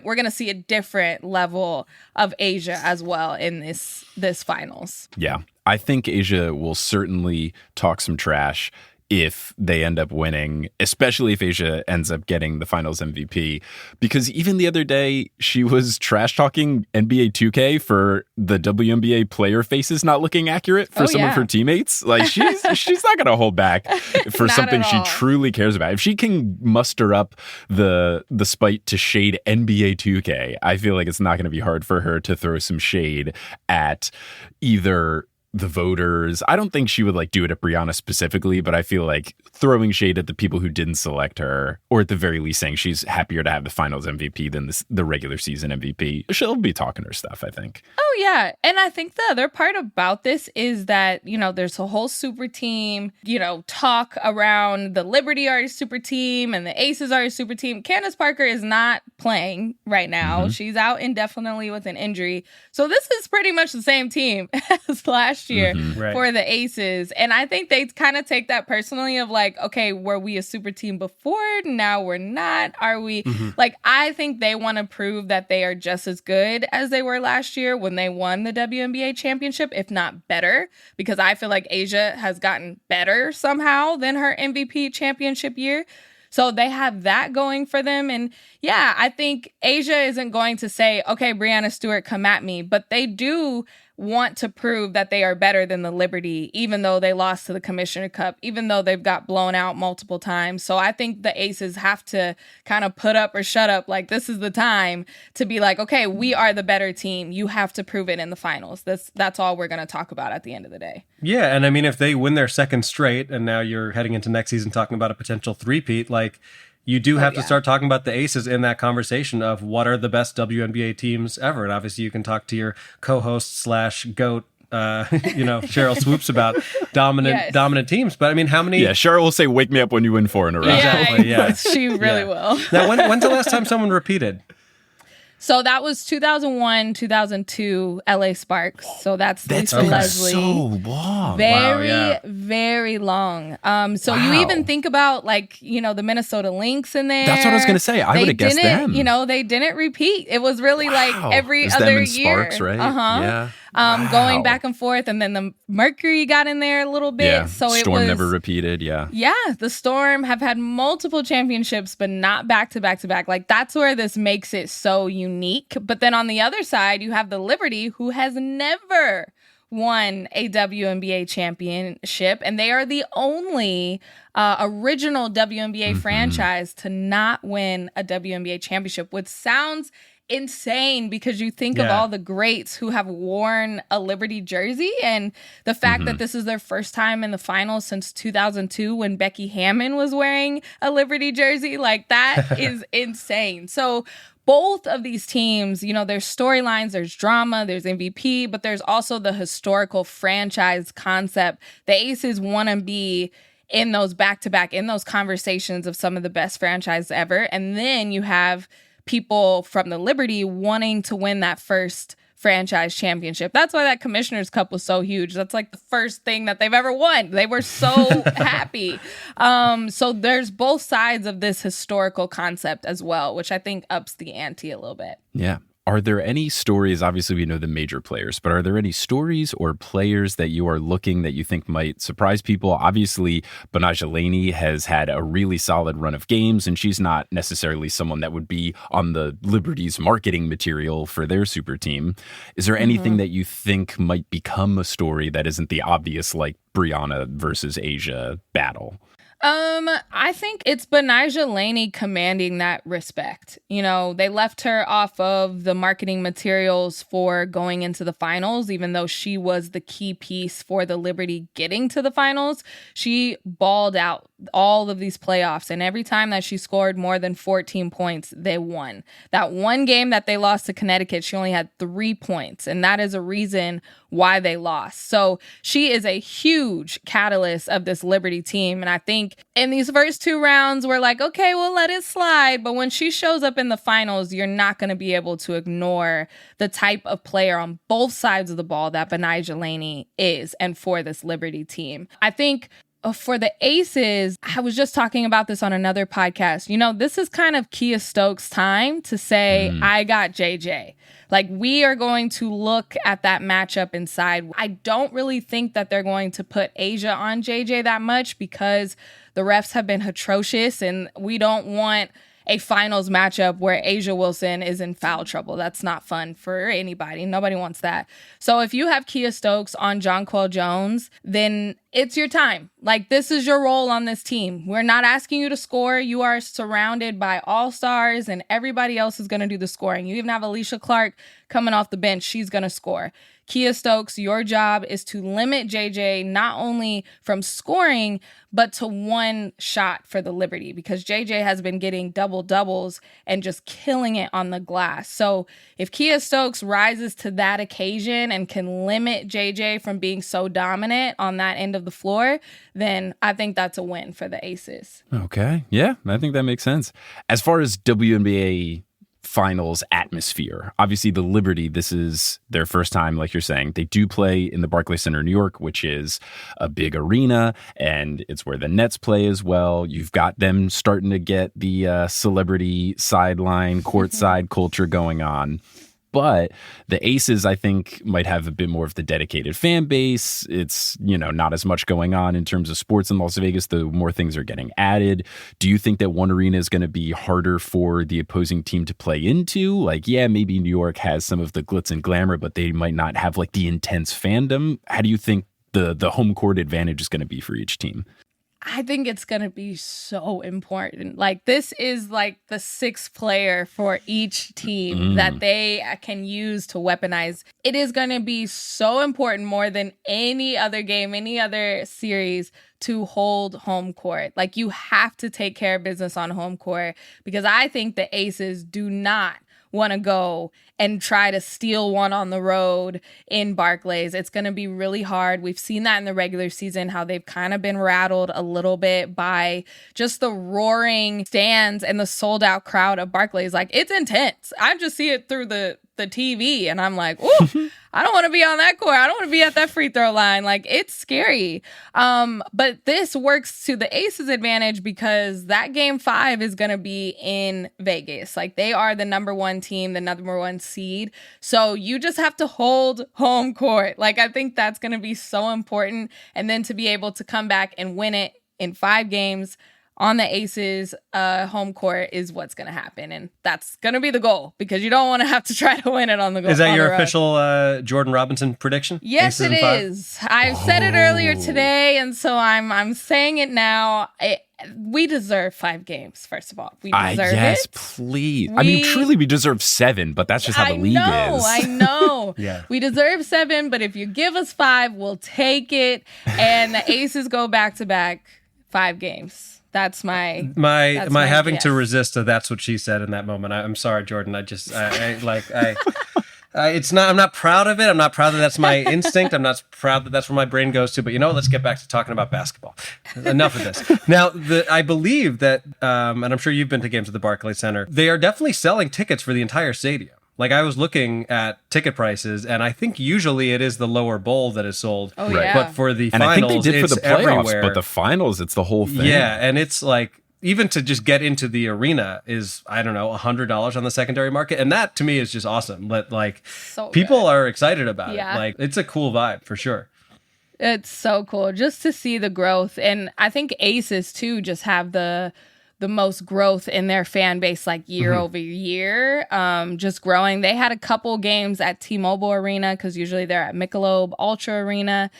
we're going to see a different level of A'ja as well in this finals. Yeah, I think A'ja will certainly talk some trash if they end up winning, especially if A'ja ends up getting the finals MVP. Because even the other day, she was trash talking NBA 2K for the WNBA player faces not looking accurate for some of her teammates. Like she's not going to hold back for something she truly cares about. If she can muster up the spite to shade NBA 2K, I feel like it's not going to be hard for her to throw some shade at either the voters. I don't think she would do it at Brianna specifically, but I feel like throwing shade at the people who didn't select her, or at the very least saying she's happier to have the finals MVP than the regular season MVP. She'll be talking her stuff, I think. Oh, yeah. And I think the other part about this is that, there's a whole super team, talk around the Liberty are a super team and the Aces are a super team. Candace Parker is not playing right now. Mm-hmm. She's out indefinitely with an injury. So this is pretty much the same team as last year for the Aces. And I think they kind of take that personally of okay, were we a super team before? Now we're not. Are we? I think they want to prove that they are just as good as they were last year when they won the WNBA championship, if not better, because I feel like A'ja has gotten better somehow than her MVP championship year. So they have that going for them. And yeah, I think A'ja isn't going to say, okay, Breanna Stewart, come at me. But they do want to prove that they are better than the Liberty, even though they lost to the Commissioner Cup, even though they've got blown out multiple times. So I think the Aces have to kind of put up or shut up. This is the time to be okay, we are the better team. You have to prove it in the finals. That's all we're going to talk about at the end of the day. Yeah, and I mean, if they win their second straight, and now you're heading into next season talking about a potential three-peat, you do have to start talking about the Aces in that conversation of what are the best WNBA teams ever. And obviously you can talk to your co-host / GOAT, Sheryl Swoops about dominant teams. But I mean, how many? Yeah, Sheryl will say, wake me up when you win 4 in a row. Exactly, yeah. She really will. Now, when's the last time someone repeated? So that was 2001, 2002 LA Sparks. So that's Lisa Leslie. So long. Very long. So you even think about the Minnesota Lynx in there. That's what I was going to say. I would have guessed them. They didn't repeat. It was really every other year. Sparks, right? Yeah. Going back and forth, and then the Mercury got in there a little bit. Yeah. So Storm never repeated. Yeah. Yeah, the Storm have had multiple championships, but not back to back to back. That's where this makes it so unique. But then on the other side, you have the Liberty, who has never won a WNBA championship, and they are the only original WNBA franchise to not win a WNBA championship, which sounds insane because you think of all the greats who have worn a Liberty jersey, and the fact that this is their first time in the finals since 2002 when Becky Hammon was wearing a Liberty jersey. That is insane. So both of these teams, there's storylines, there's drama, there's MVP, but there's also the historical franchise concept. The Aces want to be in those back-to-back, in those conversations of some of the best franchises ever. And then you have people from the Liberty wanting to win that first franchise championship. That's why that Commissioner's Cup was so huge. That's the first thing that they've ever won. They were so happy. So there's both sides of this historical concept as well, which I think ups the ante a little bit. Yeah. Are there any stories, obviously we know the major players, but are there any stories or players that you are looking that you think might surprise people? Obviously, Betnijah Laney has had a really solid run of games, and she's not necessarily someone that would be on the Liberty's marketing material for their super team. Is there anything that you think might become a story that isn't the obvious, Brianna versus A'ja battle? I think it's Benijah Laney commanding that respect. You know, they left her off of the marketing materials for going into the finals, even though she was the key piece for the Liberty getting to the finals. She balled out all of these playoffs, and every time that she scored more than 14 points, they won. That one game that they lost to Connecticut, she only had 3 points, and that is a reason why they lost. So she is a huge catalyst of this Liberty team, and I think in these first 2 rounds, we're like, okay, we'll let it slide, but when she shows up in the finals, you're not going to be able to ignore the type of player on both sides of the ball that Benijah Laney is, and for this Liberty team. I think for the Aces, I was just talking about this on another podcast. You know, this is kind of Kia Stokes' time to say, I got JJ. Like, we are going to look at that matchup inside. I don't really think that they're going to put Asia on JJ that much because the refs have been atrocious, and we don't want a finals matchup where Asia Wilson is in foul trouble. That's not fun for anybody. Nobody wants that. So if you have Kia Stokes on Jonquel Jones, then it's your time. Like, this is your role on this team. We're not asking you to score. You are surrounded by all-stars, and everybody else is going to do the scoring. You even have Alicia Clark coming off the bench. She's going to score. Kia Stokes, your job is to limit JJ not only from scoring, but to one shot for the Liberty, because JJ has been getting double-doubles and just killing it on the glass. So if Kia Stokes rises to that occasion and can limit JJ from being so dominant on that end of the floor, then I think that's a win for the Aces. Okay. Yeah, I think that makes sense. As far as WNBA finals atmosphere, obviously the Liberty, this is their first time, like you're saying. They do play in the Barclays Center, New York, which is a big arena, and it's where the Nets play as well. You've got them starting to get the celebrity sideline, courtside culture going on. But the Aces, I think, might have a bit more of the dedicated fan base. It's, you know, not as much going on in terms of sports in Las Vegas, the more things are getting added. Do you think that one arena is going to be harder for the opposing team to play into? Like, yeah, maybe New York has some of the glitz and glamour, but they might not have like the intense fandom. How do you think the home court advantage is going to be for each team? I think it's going to be so important. Like, this is like the 6th player for each team that they can use to weaponize. It is going to be so important, more than any other game, any other series, to hold home court. Like, you have to take care of business on home court, because I think the Aces do not want to go and try to steal one on the road in Barclays. It's going to be really hard. We've seen that in the regular season, how they've kind of been rattled a little bit by just the roaring stands and the sold out crowd of Barclays. Like, it's intense. I just see it through the TV and I'm like, ooh, I don't want to be on that court. I don't want to be at that free throw line. Like, it's scary. But this works to the Aces' advantage because that game 5 is going to be in Vegas. Like, they are the number 1 team, the number 1 seed. So you just have to hold home court. Like, I think that's going to be so important. And then to be able to come back and win it in 5 games on the Aces home court is what's going to happen. And that's going to be the goal, because you don't want to have to try to win it on the goal. Is that your official Jordan Robinson prediction? Yes, it is. I said it earlier today, and so I'm saying it now. We deserve 5 games, first of all. We deserve yes, it. Please. I mean, truly, we deserve 7, but that's just how the league is. I know. Yeah. We deserve 7, but if you give us 5, we'll take it. And the Aces go back-to-back 5 games. That's my having guess. to resist to that's what she said in that moment. I'm sorry, Jordan. It's not. I'm not proud of it. I'm not proud that that's my instinct. I'm not proud that that's where my brain goes to. But let's get back to talking about basketball. Enough of this. Now, I believe that, and I'm sure you've been to games at the Barclays Center. They are definitely selling tickets for the entire stadium. Like, I was looking at ticket prices, and I think usually it is the lower bowl that is sold. Oh, yeah. But for the and finals, I think they did for the playoffs, everywhere. But the finals, it's the whole thing. Yeah, and it's like, even to just get into the arena is, I don't know, $100 on the secondary market. And that, to me, is just awesome. But, so people are excited about it. Yeah. Like, it's a cool vibe, for sure. It's so cool just to see the growth. And I think Aces, too, just have the the most growth in their fan base, like year over year, just growing. They had a couple games at T-Mobile Arena because usually they're at Michelob Ultra Arena.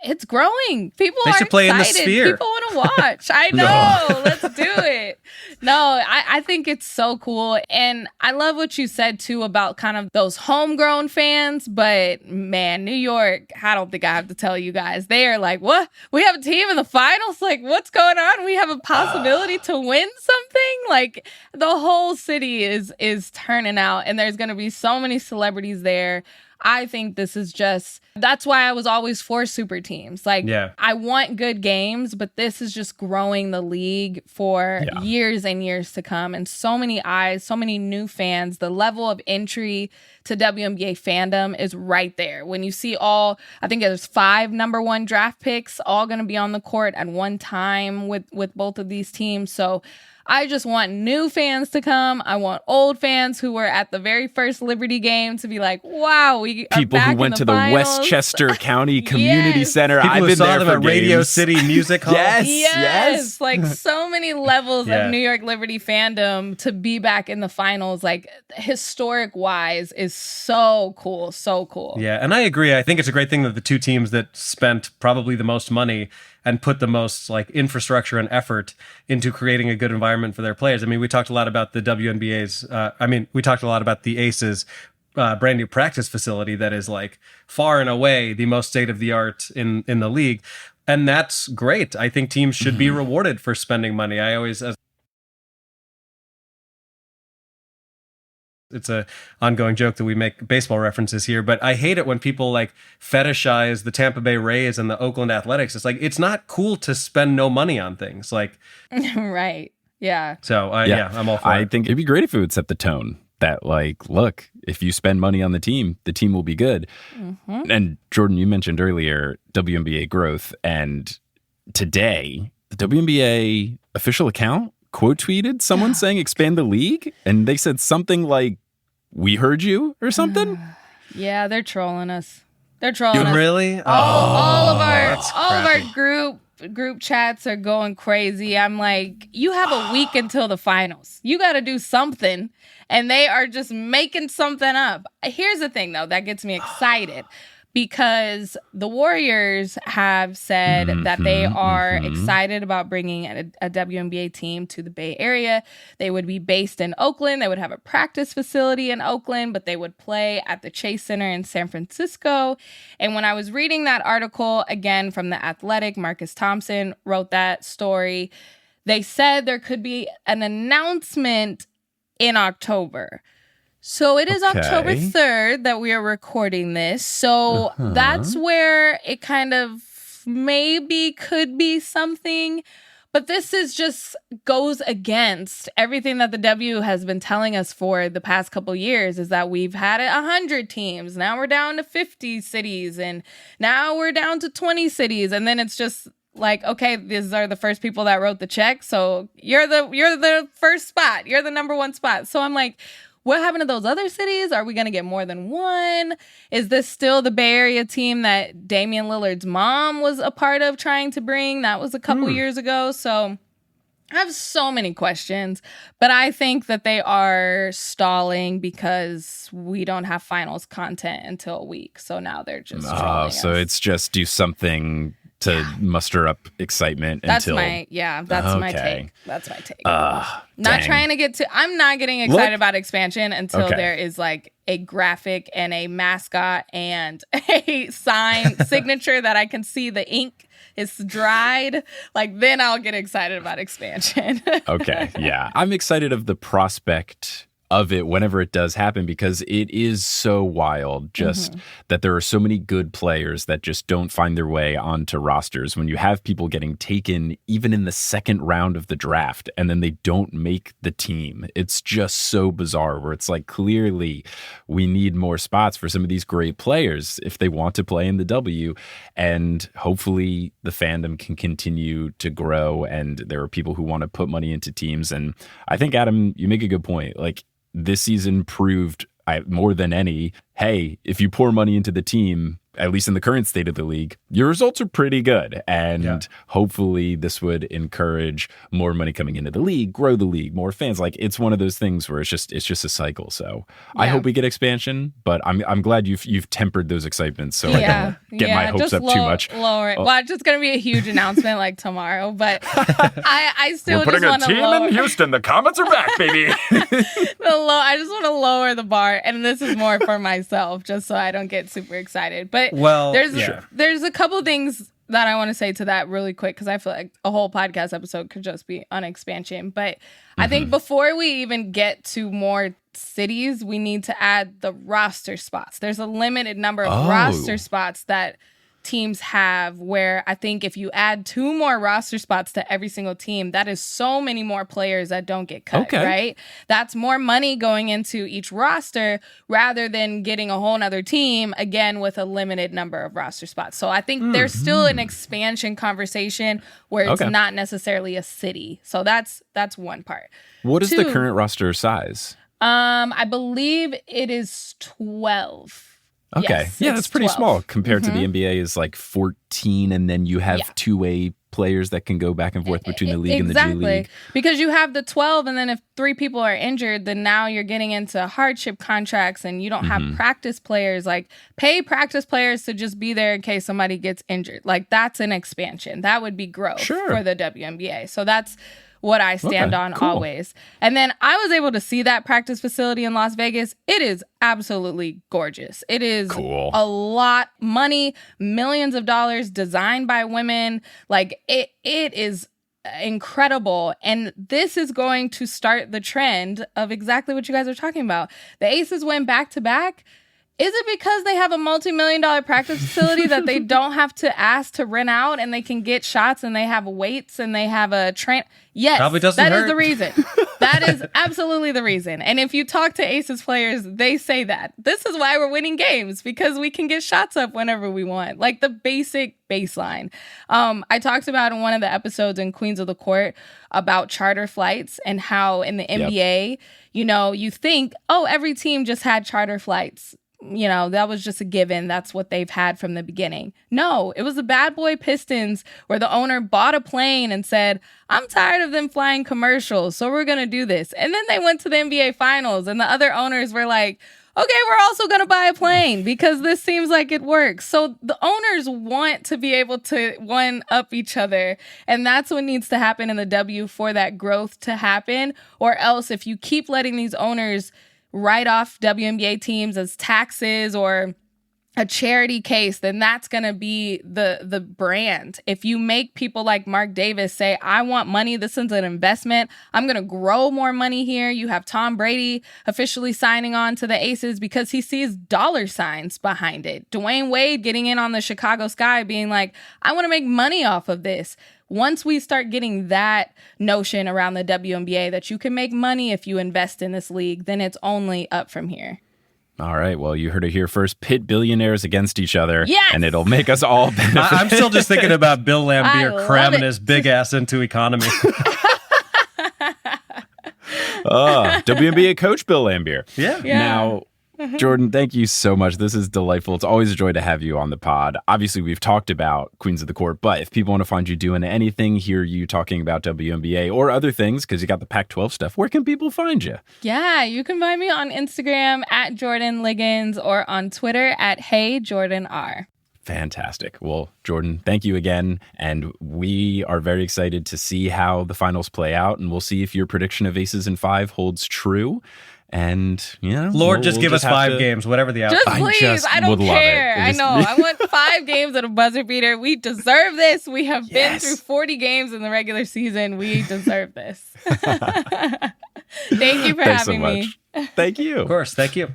It's growing. People they are should play excited. In the Sphere. People want to watch. I know. Let's do it. No, I think it's so cool. And I love what you said too about kind of those homegrown fans. But man, New York, I don't think I have to tell you guys. They are like, what? We have a team in the finals? Like, what's going on? We have a possibility to win something? Like, the whole city is turning out, and there's going to be so many celebrities there. I think this is just, that's why I was always for super teams. Like, I want good games, but this is just growing the league for years and years to come. And so many eyes, so many new fans. The level of entry to WNBA fandom is right there. When you see I think there's 5 number 1 draft picks all going to be on the court at one time with both of these teams. So I just want new fans to come. I want old fans who were at the very first Liberty game to be like, wow, we are people back who went in to the finals. Westchester County Community Center. People I've who been saw there them for at Radio games. City Music Hall. Yes. Like so many levels of New York Liberty fandom to be back in the finals, like historic wise, is so cool. So cool. Yeah, and I agree. I think it's a great thing that the two teams that spent probably the most money and put the most like infrastructure and effort into creating a good environment for their players. I mean, we talked a lot about the WNBA's. We talked a lot about the Aces brand new practice facility that is like far and away the most state of the art in the league. And that's great. I think teams should be rewarded for spending money. It's a ongoing joke that we make baseball references here, but I hate it when people like fetishize the Tampa Bay Rays and the Oakland Athletics. It's like, it's not cool to spend no money on things. Like, right. Yeah. So I'm all for it. I think it'd be great if it would set the tone that like, look, if you spend money on the team will be good. And Jordan, you mentioned earlier WNBA growth, and today the WNBA official account quote tweeted someone saying expand the league, and they said something like, we heard you or something. Yeah, they're trolling us. They're trolling us. Really? All of our group chats are going crazy. I'm like, you have a week until the finals. You got to do something. And they are just making something up. Here's the thing, though, that gets me excited. Because the Warriors have said that they are excited about bringing a WNBA team to the Bay Area. They would be based in Oakland. They would have a practice facility in Oakland, but they would play at the Chase Center in San Francisco. And when I was reading that article, again, from The Athletic, Marcus Thompson wrote that story. They said there could be an announcement in October. So it is October 3rd that we are recording this. So that's where it kind of maybe could be something. But this is just goes against everything that the W has been telling us for the past couple years, is that we've had 100 teams. Now we're down to 50 cities, and now we're down to 20 cities. And then it's just like, okay, these are the first people that wrote the check. So you're the first spot. You're the number 1 spot. So I'm like, what happened to those other cities? Are we going to get more than one? Is this still the Bay Area team that Damian Lillard's mom was a part of trying to bring? That was a couple years ago. So I have so many questions, but I think that they are stalling because we don't have finals content until a week. So now they're just trolling so us. it's just do something to muster up excitement That's until... my take. That's my take. Not dang. trying to get to... I'm not getting excited Look. about expansion until there is like a graphic and a mascot and a sign signature that I can see the ink is dried. Like, then I'll get excited about expansion. Okay, yeah. I'm excited of the prospect of it whenever it does happen, because it is so wild just that there are so many good players that just don't find their way onto rosters. When you have people getting taken even in the second round of the draft and then they don't make the team, it's just so bizarre, where it's like, clearly we need more spots for some of these great players if they want to play in the W, and hopefully the fandom can continue to grow and there are people who want to put money into teams. And I think, Adam, you make a good point. Like, this season proved more than any, hey, if you pour money into the team, at least in the current state of the league, your results are pretty good. And hopefully this would encourage more money coming into the league, grow the league, more fans. Like, it's one of those things where it's just a cycle. So I hope we get expansion, but I'm glad you've tempered those excitements so I don't get my hopes up too much. Lower it. Well, it's just going to be a huge announcement like tomorrow, but I still We're just want to lower. in Houston. The Comets are back, baby. I just want to lower the bar, and this is more for myself, just so I don't get super excited. But there's a couple things that I want to say to that really quick, because I feel like a whole podcast episode could just be on expansion. But I think before we even get to more cities, we need to add the roster spots. There's a limited number of roster spots that teams have, where I think if you add 2 more roster spots to every single team, that is so many more players that don't get cut, right? That's more money going into each roster rather than getting a whole nother team, again, with a limited number of roster spots. So I think there's still an expansion conversation where it's not necessarily a city. So that's one part. What is the current roster size? I believe it is 12. Okay. Yes, yeah, that's pretty 12. small compared to the NBA is like 14, and then you have 2-way players that can go back and forth between the league and the G League. Because you have the 12, and then if 3 people are injured, then now you're getting into hardship contracts, and you don't have practice players. Like, pay practice players to just be there in case somebody gets injured. Like, that's an expansion. That would be growth for the WNBA. So that's what I stand on always. And then I was able to see that practice facility in Las Vegas. It is absolutely gorgeous. It is a lot money, millions of dollars, designed by women. Like, it is incredible. And this is going to start the trend of exactly what you guys are talking about. The Aces went back to back. Is it because they have a multi-million-dollar practice facility that they don't have to ask to rent out, and they can get shots, and they have weights, and they have a train? Yes, probably doesn't that hurt. is the reason. That is absolutely the reason. And if you talk to Aces players, they say that. This is why we're winning games, because we can get shots up whenever we want. Like, the basic baseline. I talked about in one of the episodes in Queens of the Court about charter flights and how in the NBA, you think, every team just had charter flights. That was just a given. That's what they've had from the beginning. No, it was the Bad Boy Pistons where the owner bought a plane and said, I'm tired of them flying commercials, so we're going to do this. And then they went to the NBA Finals, and the other owners were like, okay, we're also going to buy a plane because this seems like it works. So the owners want to be able to one-up each other, and that's what needs to happen in the W for that growth to happen. Or else, if you keep letting these owners write off WNBA teams as taxes or a charity case, then that's going to be the brand. If you make people like Mark Davis say, I want money, this is an investment, I'm going to grow more money here. You have Tom Brady officially signing on to the Aces because he sees dollar signs behind it. Dwayne Wade getting in on the Chicago Sky being like, I want to make money off of this. Once we start getting that notion around the WNBA that you can make money if you invest in this league, then it's only up from here. All right. Well, you heard it here first. Pit billionaires against each other. Yes! And it'll make us all benefit. I'm still just thinking about Bill Laimbeer cramming his big ass into economy. WNBA coach Bill Laimbeer. Yeah. Now, Jordan, thank you so much. This is delightful. It's always a joy to have you on the pod. Obviously, we've talked about Queens of the Court, but if people want to find you doing anything, hear you talking about WNBA or other things, because you got the Pac-12 stuff, where can people find you? Yeah, you can find me on Instagram at Jordan Liggins or on Twitter at HeyJordanR. Fantastic. Well, Jordan, thank you again. And we are very excited to see how the finals play out. And we'll see if your prediction of Aces in 5 holds true. And, Lord, just give us 5 games, whatever the outcome. Just please. I don't care. I know. I want 5 games at a buzzer beater. We deserve this. We have been through 40 games in the regular season. We deserve this. Thank you for having me. Thank you. Of course. Thank you.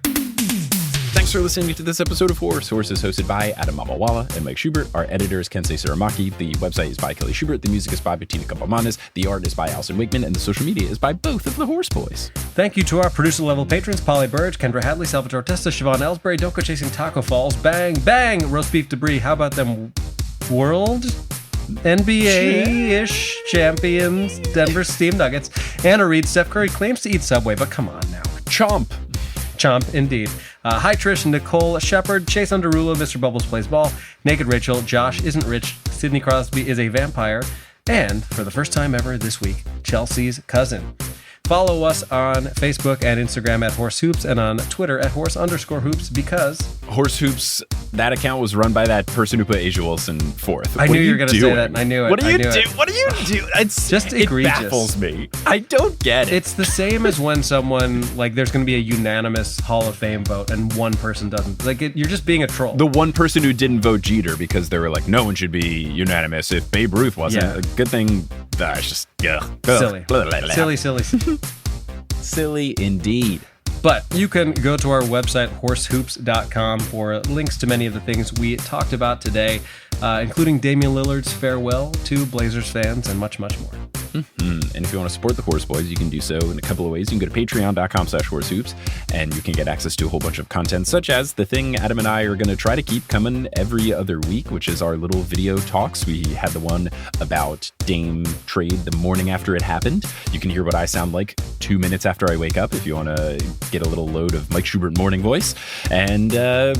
Thanks for listening to this episode of Horror Sources, hosted by Adam Mamawala and Mike Schubert. Our editor is Kensei Suramaki. The website is by Kelly Schubert. The music is by Bettina Campamanes. The art is by Allison Wakeman. And the social media is by both of the Horse Boys. Thank you to our producer-level patrons, Polly Burge, Kendra Hadley, Salvatore Testa, Siobhan Ellsbury, Don't Go Chasing Taco Falls, Bang, Bang, Roast Beef Debris. How about them World NBA-ish champions, Denver Steam Nuggets? Anna Reed, Steph Curry claims to eat Subway, but come on now. Chomp. Chomp, indeed. Hi Trish, Nicole Shepard, Chase Underulo, Mr. Bubbles Plays Ball, Naked Rachel, Josh Isn't Rich, Sidney Crosby is a vampire, and for the first time ever this week, Chelsea's cousin. Follow us on Facebook and Instagram at Horse Hoops and on Twitter at Horse_Hoops because Horse Hoops, that account was run by that person who put Asia Wilson fourth. I knew you were going to say that. I knew it. What do you do? It. What do you do? It's just egregious. It baffles me. I don't get it. It's the same as when someone, like, there's going to be a unanimous Hall of Fame vote and one person doesn't. Like, you're just being a troll. The one person who didn't vote Jeter because they were like, no one should be unanimous if Babe Ruth wasn't. Yeah. A good thing. It's just silly. Silly. Silly indeed. But you can go to our website, horsehoops.com, for links to many of the things we talked about today, including Damian Lillard's farewell to Blazers fans and much, much more. Mm-hmm. And if you want to support the Horse Boys, you can do so in a couple of ways. You can go to patreon.com/horsehoops, and you can get access to a whole bunch of content, such as the thing Adam and I are going to try to keep coming every other week, which is our little video talks. We had the one about Dame trade the morning after it happened. You can hear what I sound like 2 minutes after I wake up if you want to get a little load of Mike Schubert morning voice. And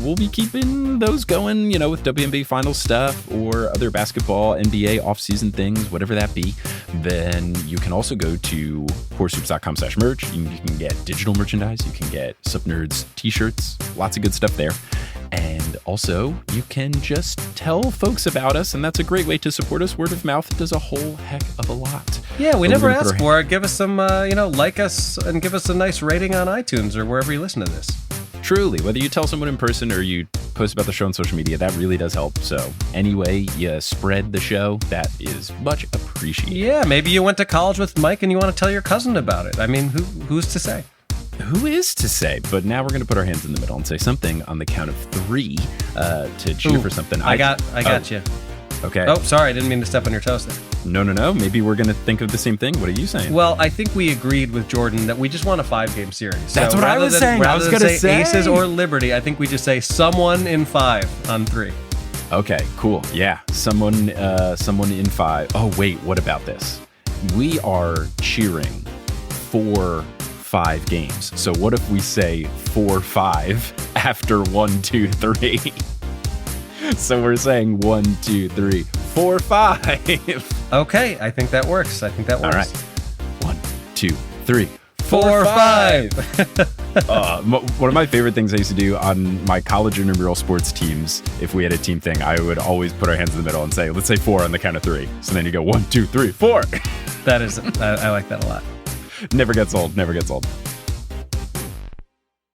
we'll be keeping those going, with WNBA final stuff or other basketball, NBA offseason things, whatever that be. Then you can also go to horsehoops.com/merch. You can get digital merchandise. You can get Sup Nerds t-shirts. Lots of good stuff there. And also, you can just tell folks about us, and that's a great way to support us. Word of mouth does a whole heck of a lot. Yeah, we never ask for it. Give us some, like us and give us a nice rating on iTunes or wherever you listen to this. Truly, whether you tell someone in person or you post about the show on social media, that really does help. So anyway, you spread the show. That is much appreciated. Yeah, maybe you went to college with Mike and you want to tell your cousin about it. I mean, who's to say? Who is to say? But now we're going to put our hands in the middle and say something on the count of three to cheer for something. I got you. Okay. Oh, sorry. I didn't mean to step on your toes there. No. Maybe we're going to think of the same thing. What are you saying? Well, I think we agreed with Jordan that we just want a 5-game series. That's what I was saying. Rather than say Aces or Liberty, I think we just say someone in 5 on 3. Okay, cool. Yeah. Someone in 5. Oh, wait. What about this? We are cheering for 5 games. So what if we say 4-5 after 1, 2, 3? So we're saying 1, 2, 3, 4, 5. Okay, I think that works. All right. 1, 2, 3, 4, 5. One of my favorite things I used to do on my college intramural sports teams, if we had a team thing, I would always put our hands in the middle and say, let's say 4 on the count of 3. So then you go 1, 2, 3, 4. That is, I like that a lot. Never gets old.